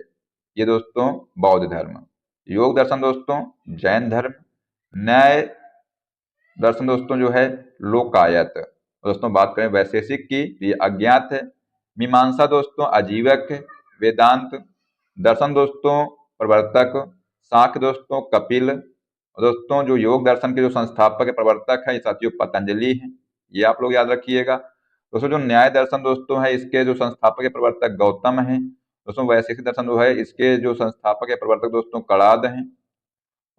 ये दोस्तों बौद्ध धर्म, योग दर्शन दोस्तों जैन धर्म, न्याय दर्शन दोस्तों जो है लोकायत। दोस्तों बात करें वैशेषिक की, ये अज्ञात है। मीमांसा दोस्तों अजीवक, वेदांत दर्शन दोस्तों प्रवर्तक, सांख्य दोस्तों कपिल। दोस्तों जो योग दर्शन के जो संस्थापक प्रवर्तक है ये साथियों पतंजलि हैं, ये आप लोग याद रखिएगा। दोस्तों जो न्याय दर्शन दोस्तों है इसके जो संस्थापक प्रवर्तक गौतम हैं। दोस्तों वैशेषिक दर्शन जो है इसके जो संस्थापक या प्रवर्तक दोस्तों कणाद हैं,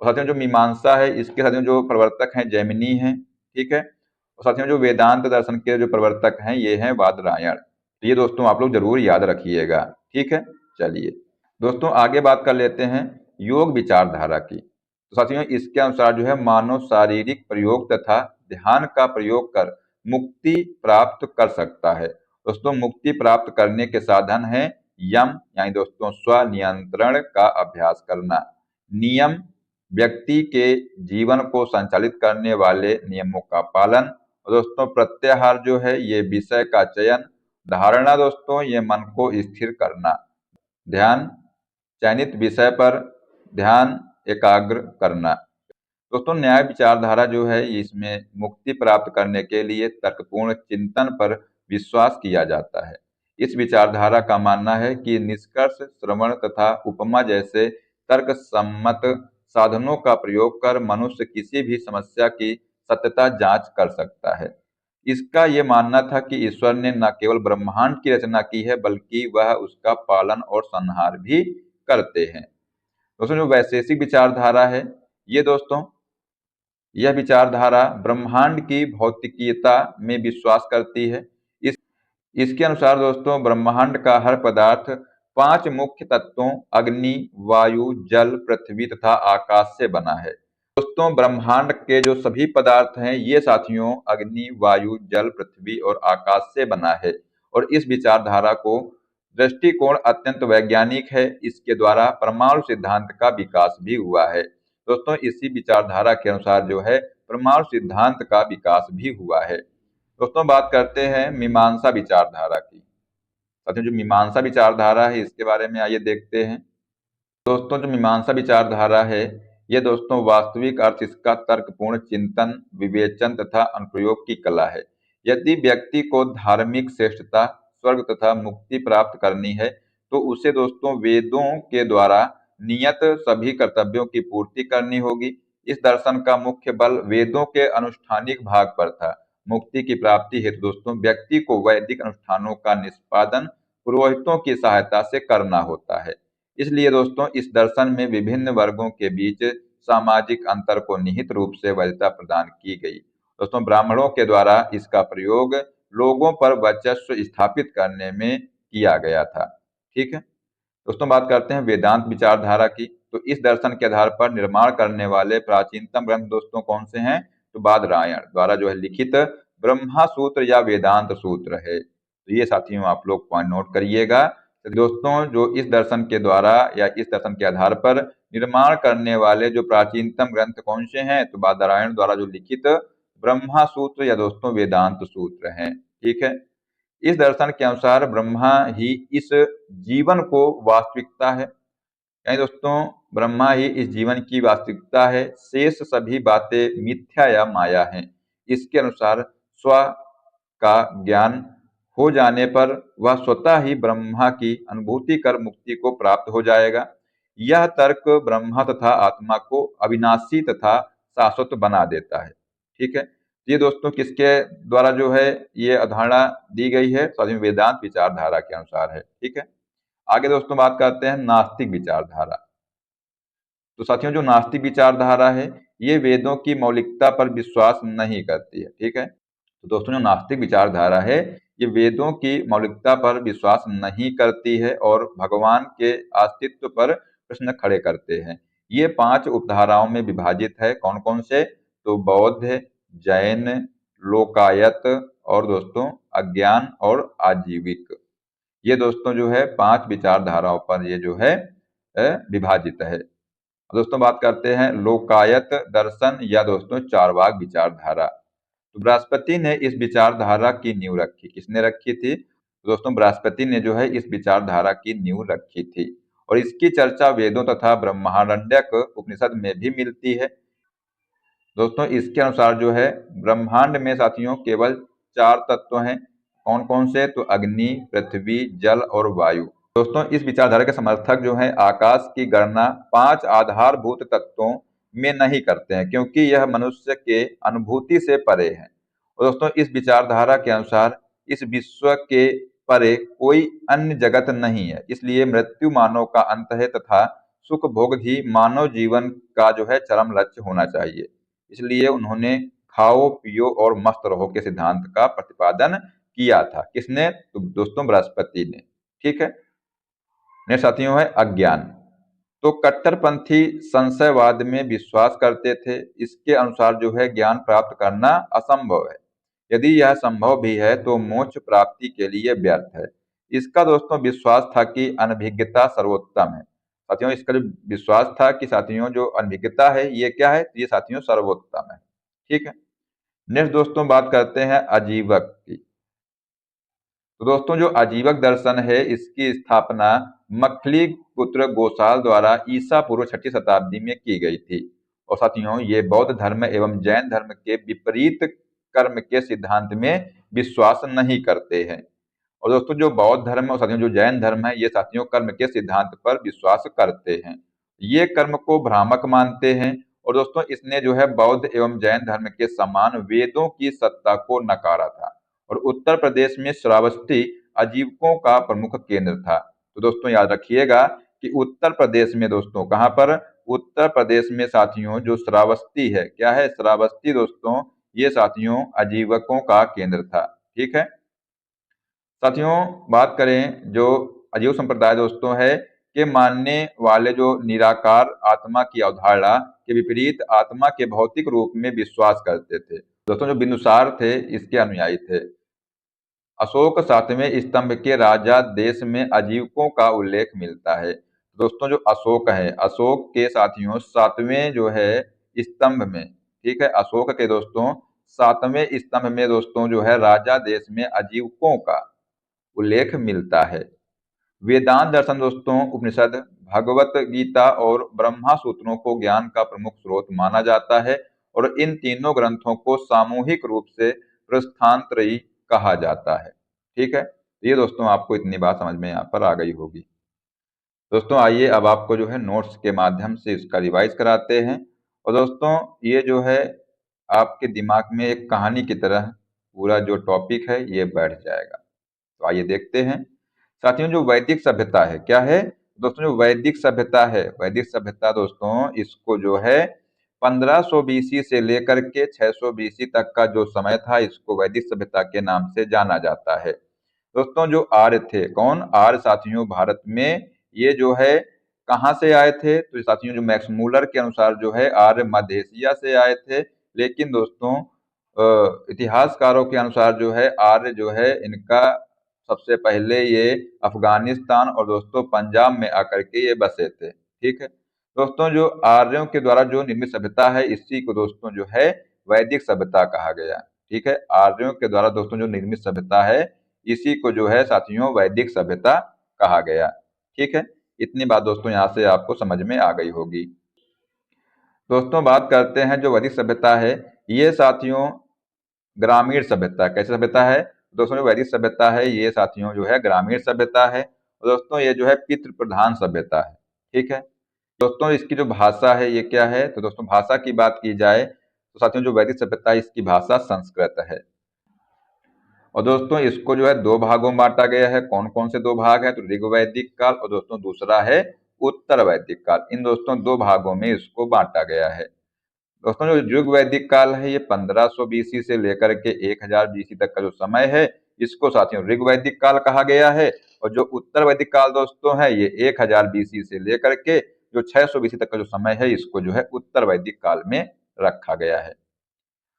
और साथियों जो मीमांसा है इसके साथियों जो प्रवर्तक हैं जैमिनी हैं, ठीक है। और साथियों जो वेदांत दर्शन के जो प्रवर्तक हैं ये हैं बादरायण। तो ये दोस्तों आप लोग जरूर याद रखिएगा, ठीक है। चलिए दोस्तों आगे बात कर लेते हैं योग विचारधारा की। तो साथियों इसके अनुसार जो है मानव शारीरिक प्रयोग तथा ध्यान का प्रयोग कर मुक्ति प्राप्त कर सकता है। दोस्तों मुक्ति प्राप्त करने के साधन है यम यानी दोस्तों स्वनियंत्रण का अभ्यास करना। नियम व्यक्ति के जीवन को संचालित करने वाले नियमों का पालन। और दोस्तों प्रत्याहार जो है ये विषय का चयन। धारणा दोस्तों ये मन को स्थिर करना। ध्यान चयनित विषय पर ध्यान एकाग्र करना। दोस्तों न्याय विचारधारा जो है इसमें मुक्ति प्राप्त करने के लिए तर्कपूर्ण चिंतन पर विश्वास किया जाता है। इस विचारधारा का मानना है कि निष्कर्ष श्रवण तथा उपमा जैसे तर्क सम्मत साधनों का प्रयोग कर मनुष्य किसी भी समस्या की सत्यता जांच कर सकता है। इसका ये मानना था कि ईश्वर ने न केवल ब्रह्मांड की रचना की है बल्कि वह उसका पालन और संहार भी करते हैं। दोस्तों जो वैशेषिक विचारधारा है ये दोस्तों यह विचारधारा ब्रह्मांड की भौतिकीयता में विश्वास करती है। इस इसके अनुसार दोस्तों ब्रह्मांड का हर पदार्थ पांच मुख्य तत्वों अग्नि, वायु, जल, पृथ्वी तथा आकाश से बना है। दोस्तों ब्रह्मांड के जो सभी पदार्थ हैं ये साथियों अग्नि, वायु, जल, पृथ्वी और आकाश से बना है। और इस विचारधारा को दृष्टिकोण अत्यंत वैज्ञानिक है। इसके द्वारा परमाणु सिद्धांत का विकास भी हुआ है। दोस्तों इसी विचारधारा के अनुसार जो है परमाणु सिद्धांत का विकास भी हुआ है। दोस्तों बात करते हैं मीमांसा विचारधारा की। साथियों जो मीमांसा विचारधारा है इसके बारे में आइए देखते हैं। दोस्तों जो मीमांसा विचारधारा है ये दोस्तों वास्तविक अर्थ इसका तर्कपूर्ण चिंतन, विवेचन तथा अनुप्रयोग की कला है। यदि व्यक्ति को धार्मिक श्रेष्ठता, स्वर्ग तथा मुक्ति प्राप्त करनी है तो उसे दोस्तों वेदों के द्वारा नियत सभी कर्तव्यों की पूर्ति करनी होगी। इस दर्शन का मुख्य बल वेदों के अनुष्ठानिक भाग पर था। मुक्ति की प्राप्ति हेतु दोस्तों व्यक्ति को वैदिक अनुष्ठानों का निष्पादन पुरोहितों की सहायता से करना होता है। इसलिए दोस्तों इस दर्शन में विभिन्न वर्गों के बीच सामाजिक अंतर को निहित रूप से वैधता प्रदान की गई। दोस्तों ब्राह्मणों के द्वारा इसका प्रयोग लोगों पर वर्चस्व स्थापित करने में किया गया था, ठीक है। दोस्तों बात करते हैं वेदांत विचारधारा की। तो इस दर्शन के आधार पर निर्माण करने वाले प्राचीनतम ग्रंथ दोस्तों कौन से हैं? तो बादरायण द्वारा जो है लिखित ब्रह्मा सूत्र या वेदांत सूत्र है। तो ये साथियों आप लोग पॉइंट नोट करिएगा। तो दोस्तों जो इस दर्शन के द्वारा या इस दर्शन के आधार पर निर्माण करने वाले जो प्राचीनतम ग्रंथ कौन से हैं? तो बादरायण द्वारा जो लिखित ब्रह्मा सूत्र या दोस्तों वेदांत सूत्र हैं, ठीक है। इस दर्शन के अनुसार ब्रह्मा ही इस जीवन को वास्तविकता है, यानी दोस्तों ब्रह्मा ही इस जीवन की वास्तविकता है। शेष सभी बातें मिथ्या या माया हैं। इसके अनुसार स्व का ज्ञान हो जाने पर वह स्वतः ही ब्रह्मा की अनुभूति कर मुक्ति को प्राप्त हो जाएगा। यह तर्क ब्रह्मा तथा आत्मा को अविनाशी तथा शाश्वत बना देता है, ठीक है। ये दोस्तों किसके द्वारा जो है ये अवधारणा दी गई है? स्वामी वेदांत विचारधारा के अनुसार है, ठीक है। आगे दोस्तों बात करते हैं नास्तिक विचारधारा। तो साथियों जो नास्तिक विचारधारा है ये वेदों की मौलिकता पर विश्वास नहीं करती है, ठीक है। तो दोस्तों जो नास्तिक विचारधारा है ये वेदों की मौलिकता पर विश्वास नहीं करती है और भगवान के अस्तित्व पर प्रश्न खड़े करते हैं। ये पांच उपधाराओं में विभाजित है। कौन कौन से? तो बौद्ध, जैन, लोकायत और दोस्तों अज्ञान और आजीविक। ये दोस्तों जो है पांच विचारधाराओं पर ये जो है विभाजित है। दोस्तों बात करते हैं लोकायत दर्शन या दोस्तों चारवाक विचारधारा। तो बृहस्पति ने इस विचारधारा की नींव रखी। किसने रखी थी? दोस्तों बृहस्पति ने जो है इस विचारधारा की नींव रखी थी और इसकी चर्चा वेदों तथा ब्रह्मांडक उपनिषद में भी मिलती है। दोस्तों इसके अनुसार जो है ब्रह्मांड में साथियों केवल चार तत्व हैं। कौन कौन से? तो अग्नि, पृथ्वी, जल और वायु। दोस्तों इस विचारधारा के समर्थक जो है आकाश की गणना पांच आधारभूत तत्वों में नहीं करते हैं क्योंकि यह मनुष्य के अनुभूति से परे है। और दोस्तों इस विचारधारा के अनुसार इस विश्व के परे कोई अन्य जगत नहीं है, इसलिए मृत्यु मानव का अंत है तथा सुख भोग ही मानव जीवन का जो है चरम लक्ष्य होना चाहिए। इसलिए उन्होंने खाओ पियो और मस्त रहो के सिद्धांत का प्रतिपादन किया था। किसने? तो दोस्तों बृहस्पति ने। ठीक है। नेक्स्ट साथियों है अज्ञान। तो कट्टरपंथी संशयवाद में विश्वास करते थे। इसके अनुसार जो है ज्ञान प्राप्त करना असंभव है। यदि यह संभव भी है तो मोक्ष प्राप्ति के लिए व्यर्थ है। इसका दोस्तों विश्वास था कि अनभिज्ञता सर्वोत्तम है। साथियों इसका जो विश्वास था कि साथियों जो अनभिज्ञता है ये क्या है? ये साथियों सर्वोत्तम है। ठीक है। नेक्स्ट दोस्तों बात करते हैं आजीवक की। तो दोस्तों जो आजीवक दर्शन है इसकी स्थापना मखली पुत्र गोसाल द्वारा ईसा पूर्व 6वीं शताब्दी में की गई थी। और साथियों ये बौद्ध धर्म एवं जैन धर्म के विपरीत कर्म के सिद्धांत में विश्वास नहीं करते हैं। और दोस्तों जो बौद्ध धर्म और साथियों जो जैन धर्म है ये साथियों कर्म के सिद्धांत पर विश्वास करते हैं। ये कर्म को भ्रामक मानते हैं। और दोस्तों इसने जो है बौद्ध एवं जैन धर्म के समान वेदों की सत्ता को नकारा था। और उत्तर प्रदेश में श्रावस्ती आजीवकों का प्रमुख केंद्र था। तो दोस्तों याद रखिएगा कि उत्तर प्रदेश में दोस्तों कहाँ पर? उत्तर प्रदेश में साथियों जो श्रावस्ती है, क्या है? श्रावस्ती दोस्तों ये साथियों आजीवकों का केंद्र था। ठीक है। साथियों बात करें जो अजीव संप्रदाय दोस्तों है के मानने वाले जो निराकार आत्मा की अवधारणा के विपरीत आत्मा के भौतिक रूप में विश्वास करते थे। दोस्तों जो बिंदुसार थे इसके अनुयायी थे। अशोक 7वें स्तंभ के राजा देश में आजीवकों का उल्लेख मिलता है। दोस्तों जो अशोक है, अशोक के साथियों 7वें जो है स्तंभ में, ठीक है, अशोक के दोस्तों 7वें स्तंभ में दोस्तों जो है राजा देश में आजीवकों का उल्लेख मिलता है। वेदांत दर्शन दोस्तों उपनिषद, भगवत गीता और ब्रह्मा सूत्रों को ज्ञान का प्रमुख स्रोत माना जाता है। और इन तीनों ग्रंथों को सामूहिक रूप से प्रस्थानत्रयी कहा जाता है। ठीक है। ये दोस्तों आपको इतनी बात समझ में यहाँ पर आ गई होगी। दोस्तों आइए अब आपको जो है नोट्स के माध्यम से इसका रिवाइज कराते हैं। और दोस्तों ये जो है आपके दिमाग में एक कहानी की तरह पूरा जो टॉपिक है ये बैठ जाएगा। तो आइए देखते हैं। साथियों जो वैदिक सभ्यता है, क्या है दोस्तों? जो वैदिक सभ्यता है, वैदिक सभ्यता दोस्तों इसको जो है 1500 बीसी से लेकर के 600 बीसी तक का जो समय था इसको वैदिक सभ्यता के नाम से जाना जाता है। दोस्तों जो आर्य थे, कौन? आर्य साथियों भारत में ये जो है कहाँ से आए थे? तो साथियों जो मैक्स मूलर के अनुसार जो है आर्य मध्य एशिया से आए थे। लेकिन दोस्तों इतिहासकारों के अनुसार जो है आर्य जो है इनका सबसे पहले ये अफगानिस्तान और दोस्तों पंजाब में आकर के ये बसे थे। ठीक है। दोस्तों जो आर्यों के द्वारा जो निर्मित सभ्यता है इसी को दोस्तों जो है वैदिक सभ्यता कहा गया। ठीक है। आर्यों के द्वारा दोस्तों जो निर्मित सभ्यता है इसी को जो है साथियों वैदिक सभ्यता कहा गया। ठीक है। इतनी बात दोस्तों यहाँ से आपको समझ में आ गई होगी। दोस्तों बात करते हैं जो वैदिक सभ्यता है ये साथियों ग्रामीण सभ्यता। कैसे सभ्यता है दोस्तों? जो वैदिक सभ्यता है ये साथियों जो है ग्रामीण सभ्यता है। और दोस्तों ये जो है पितृ प्रधान सभ्यता है। ठीक है। दोस्तों इसकी जो भाषा है ये क्या है? तो दोस्तों भाषा की बात की जाए तो साथियों जो वैदिक सभ्यता है इसकी भाषा संस्कृत है। और दोस्तों इसको जो है दो भागों में बांटा गया है। कौन कौन से दो भाग है? तो ऋग्वैदिक काल और दोस्तों दूसरा है उत्तर वैदिक काल। इन दोस्तों दो भागों में इसको बांटा गया है। दोस्तों जो युग वैदिक काल है ये 1500 बीसी से लेकर के 1000 बीसी तक का जो समय है इसको साथियों ऋग वैदिक काल कहा गया है। और जो उत्तर वैदिक काल दोस्तों है ये 1000 बीसी से लेकर के जो 600 बीसी तक का जो समय है इसको जो है उत्तर वैदिक काल में रखा गया है।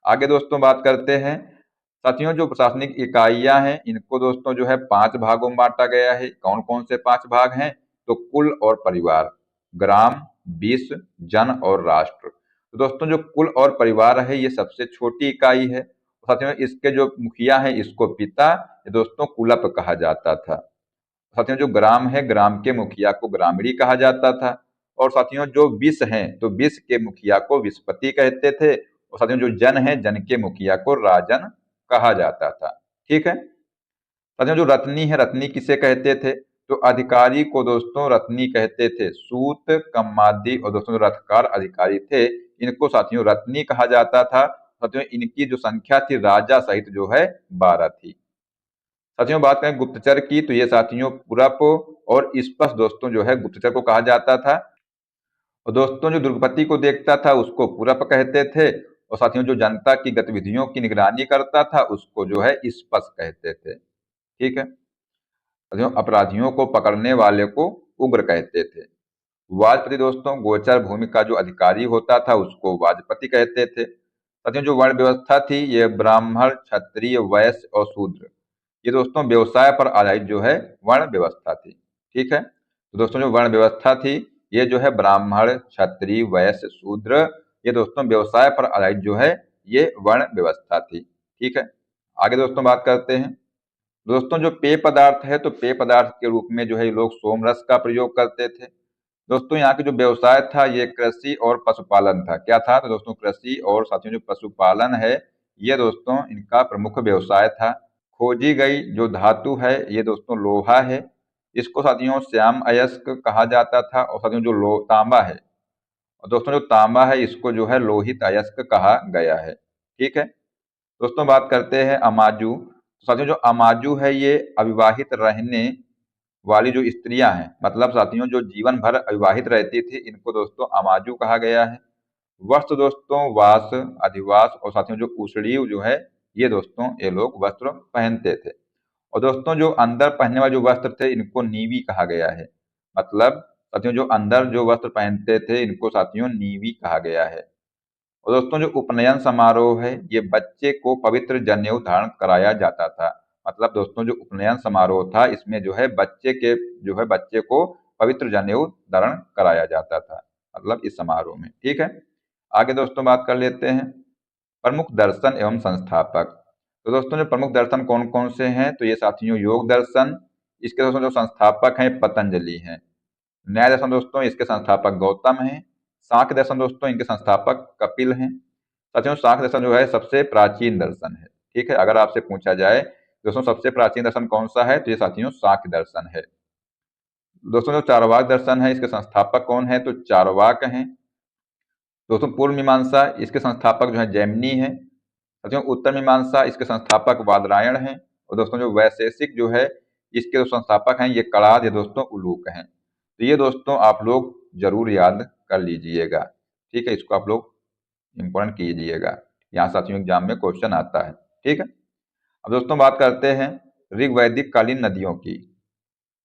आगे दोस्तों बात करते हैं। साथियों जो प्रशासनिक इकाइयां हैं इनको दोस्तों जो है 5 भागों में बांटा गया है। कौन कौन से 5 भाग हैं? तो कुल और परिवार, ग्राम, विश्व, जन और राष्ट्र। तो दोस्तों जो कुल और परिवार है ये सबसे छोटी इकाई है। साथियों इसके जो मुखिया हैं इसको पिता दोस्तों कुलप कहा जाता था। साथियों जो ग्राम है, ग्राम के मुखिया को ग्रामीणी कहा जाता था। और साथियों जो विष हैं तो विष के मुखिया को विषपति कहते थे। और साथियों जो जन है, जन के मुखिया को राजन कहा जाता था। ठीक है। साथियों जो रत्नी है, रत्नी किसे कहते थे? तो अधिकारी को दोस्तों रत्नी कहते थे। सूत, कम्मादी और दोस्तों जो रथकार अधिकारी थे इनको साथियों रत्नी कहा जाता था। साथियों इनकी जो संख्या थी राजा सहित जो है 12 थी। साथियों बात करें गुप्तचर की, तो ये साथियों पूरप और स्पष्ट दोस्तों जो है गुप्तचर को कहा जाता था। और दोस्तों जो दुर्गपति को देखता था उसको पूरप कहते थे, और साथियों जो जनता की गतिविधियों की निगरानी करता था उसको जो है स्पष्ट कहते थे। ठीक है। साथियों अपराधियों को पकड़ने वाले को उग्र कहते थे। वाजपति दोस्तों गोचर भूमि का जो अधिकारी होता था उसको वाजपति कहते थे। साथियों जो वर्ण व्यवस्था थी ये ब्राह्मण, क्षत्रिय, वैश्य और शूद्र, ये दोस्तों व्यवसाय पर आधारित जो है वर्ण व्यवस्था थी। ठीक है। तो दोस्तों जो वर्ण व्यवस्था थी ये जो है ब्राह्मण, क्षत्रिय, वैश्य, शूद्र, ये दोस्तों व्यवसाय पर आधारित जो है ये वर्ण व्यवस्था थी। ठीक है। आगे दोस्तों बात करते हैं। दोस्तों जो पेय पदार्थ है, तो पेय पदार्थ के रूप में जो है लोग सोमरस का प्रयोग करते थे। दोस्तों यहाँ के जो व्यवसाय था ये कृषि और पशुपालन था। क्या था? तो दोस्तों कृषि और साथियों जो पशुपालन है ये दोस्तों इनका प्रमुख व्यवसाय था। खोजी गई जो धातु है ये दोस्तों लोहा है। इसको साथियों श्याम अयस्क कहा जाता था। और साथियों जो लो तांबा है, और दोस्तों जो तांबा है इसको जो है लोहित अयस्क कहा गया है। ठीक है। दोस्तों बात करते हैं अमाजू। साथियों जो अमाजू है ये अविवाहित रहने वाली जो स्त्रियां हैं, मतलब साथियों जो जीवन भर अविवाहित रहती थी, इनको दोस्तों अमाजू कहा गया है। वस्त्र दोस्तों वास, अधिवास और साथियों जो उसड़ीव जो है ये दोस्तों ये लोग वस्त्र पहनते थे। और दोस्तों जो अंदर पहनने वाले जो वस्त्र थे इनको नीवी कहा गया है। मतलब साथियों जो अंदर जो वस्त्र पहनते थे इनको साथियों नीवी कहा गया है। और दोस्तों जो उपनयन समारोह है ये बच्चे को पवित्र जनेऊ धारण कराया जाता था। मतलब दोस्तों जो उपनयन समारोह था इसमें जो है बच्चे को पवित्र जनेऊ धारण कराया जाता था, मतलब इस समारोह में। ठीक है। आगे दोस्तों बात कर लेते हैं प्रमुख दर्शन एवं संस्थापक। तो दोस्तों जो प्रमुख दर्शन कौन कौन से हैं, तो ये साथियों योग दर्शन, इसके दोस्तों जो संस्थापक हैं पतंजलि हैं। न्याय दर्शन दोस्तों इसके संस्थापक गौतम हैं। सांख्य दर्शन दोस्तों इनके संस्थापक कपिल हैं। साथियों सांख्य दर्शन जो है सबसे प्राचीन दर्शन है। ठीक है। अगर आपसे पूछा जाए दोस्तों सबसे प्राचीन दर्शन कौन सा है, तो ये साथियों सांख्य दर्शन है। दोस्तों जो चारवाक दर्शन है इसके संस्थापक कौन है, तो चारवाक हैं। दोस्तों पूर्व मीमांसा इसके संस्थापक जो है जैमिनी है। साथियों उत्तर मीमांसा इसके संस्थापक बादरायण हैं। और दोस्तों जो वैशेषिक जो है इसके जो संस्थापक हैं ये कणाद या दोस्तों उलूक हैं। तो ये दोस्तों आप लोग जरूर याद कर लीजिएगा। ठीक है। इसको आप लोग इम्पोर्टेंट कीजिएगा, यहाँ साथियों एग्जाम में क्वेश्चन आता है। ठीक है। अब दोस्तों बात करते हैं ऋग वैदिक कालीन नदियों की।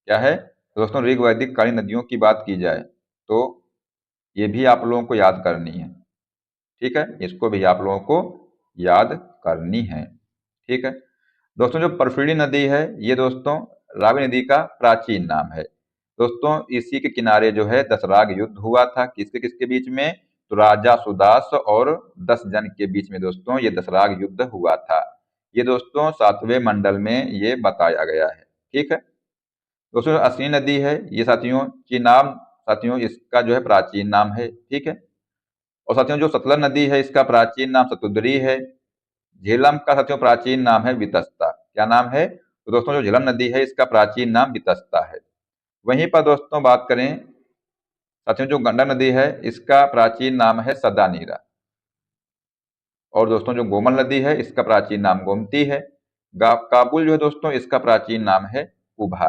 क्या है? तो दोस्तों ऋग वैदिक कालीन नदियों की बात की जाए तो ये भी आप लोगों को याद करनी है। ठीक है। इसको भी आप लोगों को याद करनी है। ठीक है। दोस्तों जो परफीड़ी नदी है ये दोस्तों रावी नदी का प्राचीन नाम है। दोस्तों इसी के किनारे जो है दशराग युद्ध हुआ था। किसके किसके बीच में? तो राजा सुदास और 10 जन के बीच में दोस्तों ये दशराग युद्ध हुआ था। ये दोस्तों 7वें मंडल में ये बताया गया है। ठीक है। दोस्तों अश्विनी नदी है ये साथियों चिनाब, साथियों इसका जो है प्राचीन नाम है। ठीक है। और साथियों जो सतलज नदी है इसका प्राचीन नाम सतुद्री है। झेलम का साथियों प्राचीन नाम है वितस्ता। क्या नाम है? तो दोस्तों जो झेलम नदी है इसका प्राचीन नाम वितस्ता है। वहीं पर दोस्तों बात करें साथियों जो गंडक नदी है इसका प्राचीन नाम है सदानीरा। और दोस्तों जो गोमल नदी है इसका प्राचीन नाम गोमती है। काबुल जो है दोस्तों इसका प्राचीन नाम है कुभा।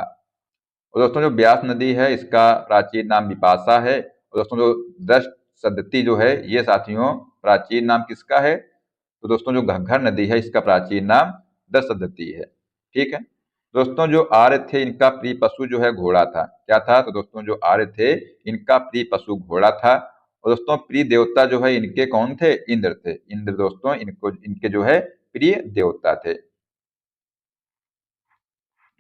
और दोस्तों जो ब्यास नदी है इसका प्राचीन नाम विपाशा है। और दोस्तों जो दृष्ट सदती जो है ये साथियों प्राचीन नाम किसका है? तो दोस्तों जो घग्गर नदी है इसका प्राचीन नाम दशरथी है। ठीक है। दोस्तों जो आर्य थे इनका प्रिय पशु जो है घोड़ा था। क्या था? तो दोस्तों जो आर्य थे इनका प्रिय पशु घोड़ा था। और दोस्तों प्रिय देवता जो है इनके कौन थे? इंद्र थे। इंद्र दोस्तों इनके जो है प्रिय देवता थे।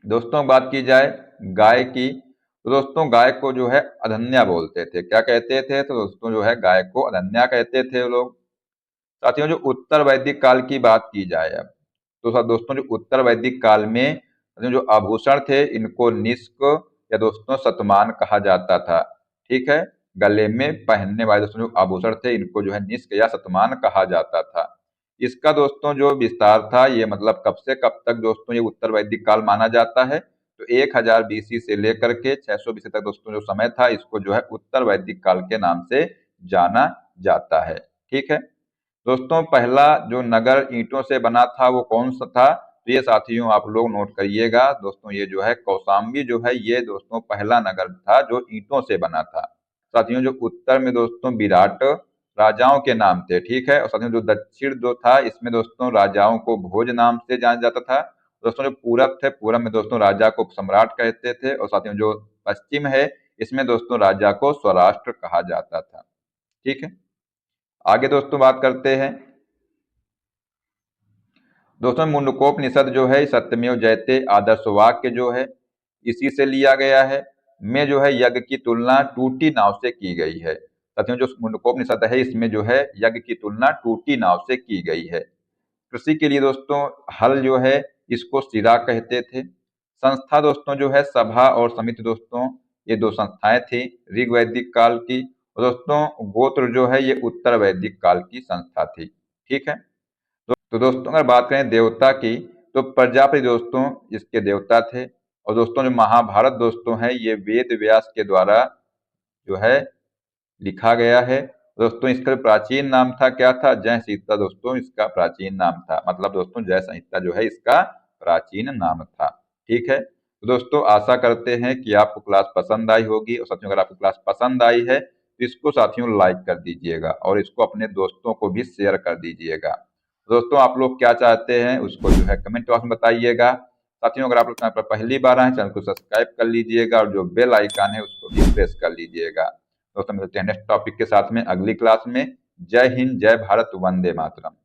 दोस्तों बात की जाए गाय की, तो दोस्तों गाय को जो है अधन्या बोलते थे। क्या कहते थे? तो दोस्तों जो है गाय को अधन्या कहते थे लोग। साथियों जो उत्तर वैदिक काल की बात की जाए अब, तो दोस्तों जो उत्तर वैदिक काल में जो आभूषण थे इनको निष्क या दोस्तों शतमान कहा जाता था। ठीक है। गले में पहनने वाले दोस्तों जो आभूषण थे इनको जो है निष्क या शतमान कहा जाता था। इसका दोस्तों जो विस्तार था ये मतलब कब से कब तक दोस्तों ये उत्तर वैदिक काल माना जाता है, तो 1000 बीसी से लेकर के 600 बीसी तक दोस्तों जो समय था इसको जो है उत्तर वैदिक काल के नाम से जाना जाता है। ठीक है। दोस्तों पहला जो नगर ईंटों से बना था वो कौन सा था? तो ये साथियों आप लोग नोट करिएगा दोस्तों, ये जो है कौशाम्बी जो है ये दोस्तों पहला नगर था जो ईंटों से बना था। साथियों जो उत्तर में दोस्तों विराट राजाओं के नाम थे, ठीक है। और साथियों जो दक्षिण जो था इसमें दोस्तों राजाओं को भोज नाम से जाना जाता था। दोस्तों जो पूरब थे, पूरब में दोस्तों राजा को सम्राट कहते थे। और साथियों जो पश्चिम है इसमें दोस्तों राजा को स्वराष्ट्र कहा जाता था, ठीक है। आगे दोस्तों बात करते हैं दोस्तों, मुंडकोपनिषद जो है सत्यमेव जयते आदर्श वाक्य जो है इसी से लिया गया है। में जो है यज्ञ की तुलना टूटी नाव से की गई है। साथियों जो मुंडकोपनिषद है इसमें जो है यज्ञ की तुलना टूटी नाव से की गई है। कृषि के लिए दोस्तों हल जो है इसको सिरा कहते थे। संस्था दोस्तों जो है सभा और समिति दोस्तों, ये दो संस्थाएं थी ऋग वैदिक काल की। और दोस्तों गोत्र जो है ये उत्तर वैदिक काल की संस्था थी, ठीक है। तो दोस्तों अगर बात करें देवता की, तो प्रजापति दोस्तों इसके देवता थे। और दोस्तों जो महाभारत दोस्तों है ये वेद व्यास के द्वारा जो है लिखा गया है। दोस्तों इसका प्राचीन नाम था, क्या था, जय सीता दोस्तों इसका प्राचीन नाम था। मतलब दोस्तों जय संहिता जो है इसका प्राचीन नाम था, ठीक है। तो दोस्तों आशा करते हैं कि आपको क्लास पसंद आई होगी। और साथियों अगर आपको क्लास पसंद आई है तो इसको साथियों लाइक कर दीजिएगा और इसको अपने दोस्तों को भी शेयर कर दीजिएगा। दोस्तों आप लोग क्या चाहते हैं उसको जो है कमेंट बॉक्स में बताइएगा। साथियों अगर आप लोग चैनल पर पहली बार आए चैनल को सब्सक्राइब कर लीजिएगा और जो बेल आइकन है उसको भी प्रेस कर लीजिएगा। दोस्तों मिलते हैं नेक्स्ट टॉपिक के साथ में अगली क्लास में। जय हिंद, जय भारत, वंदे मातरम।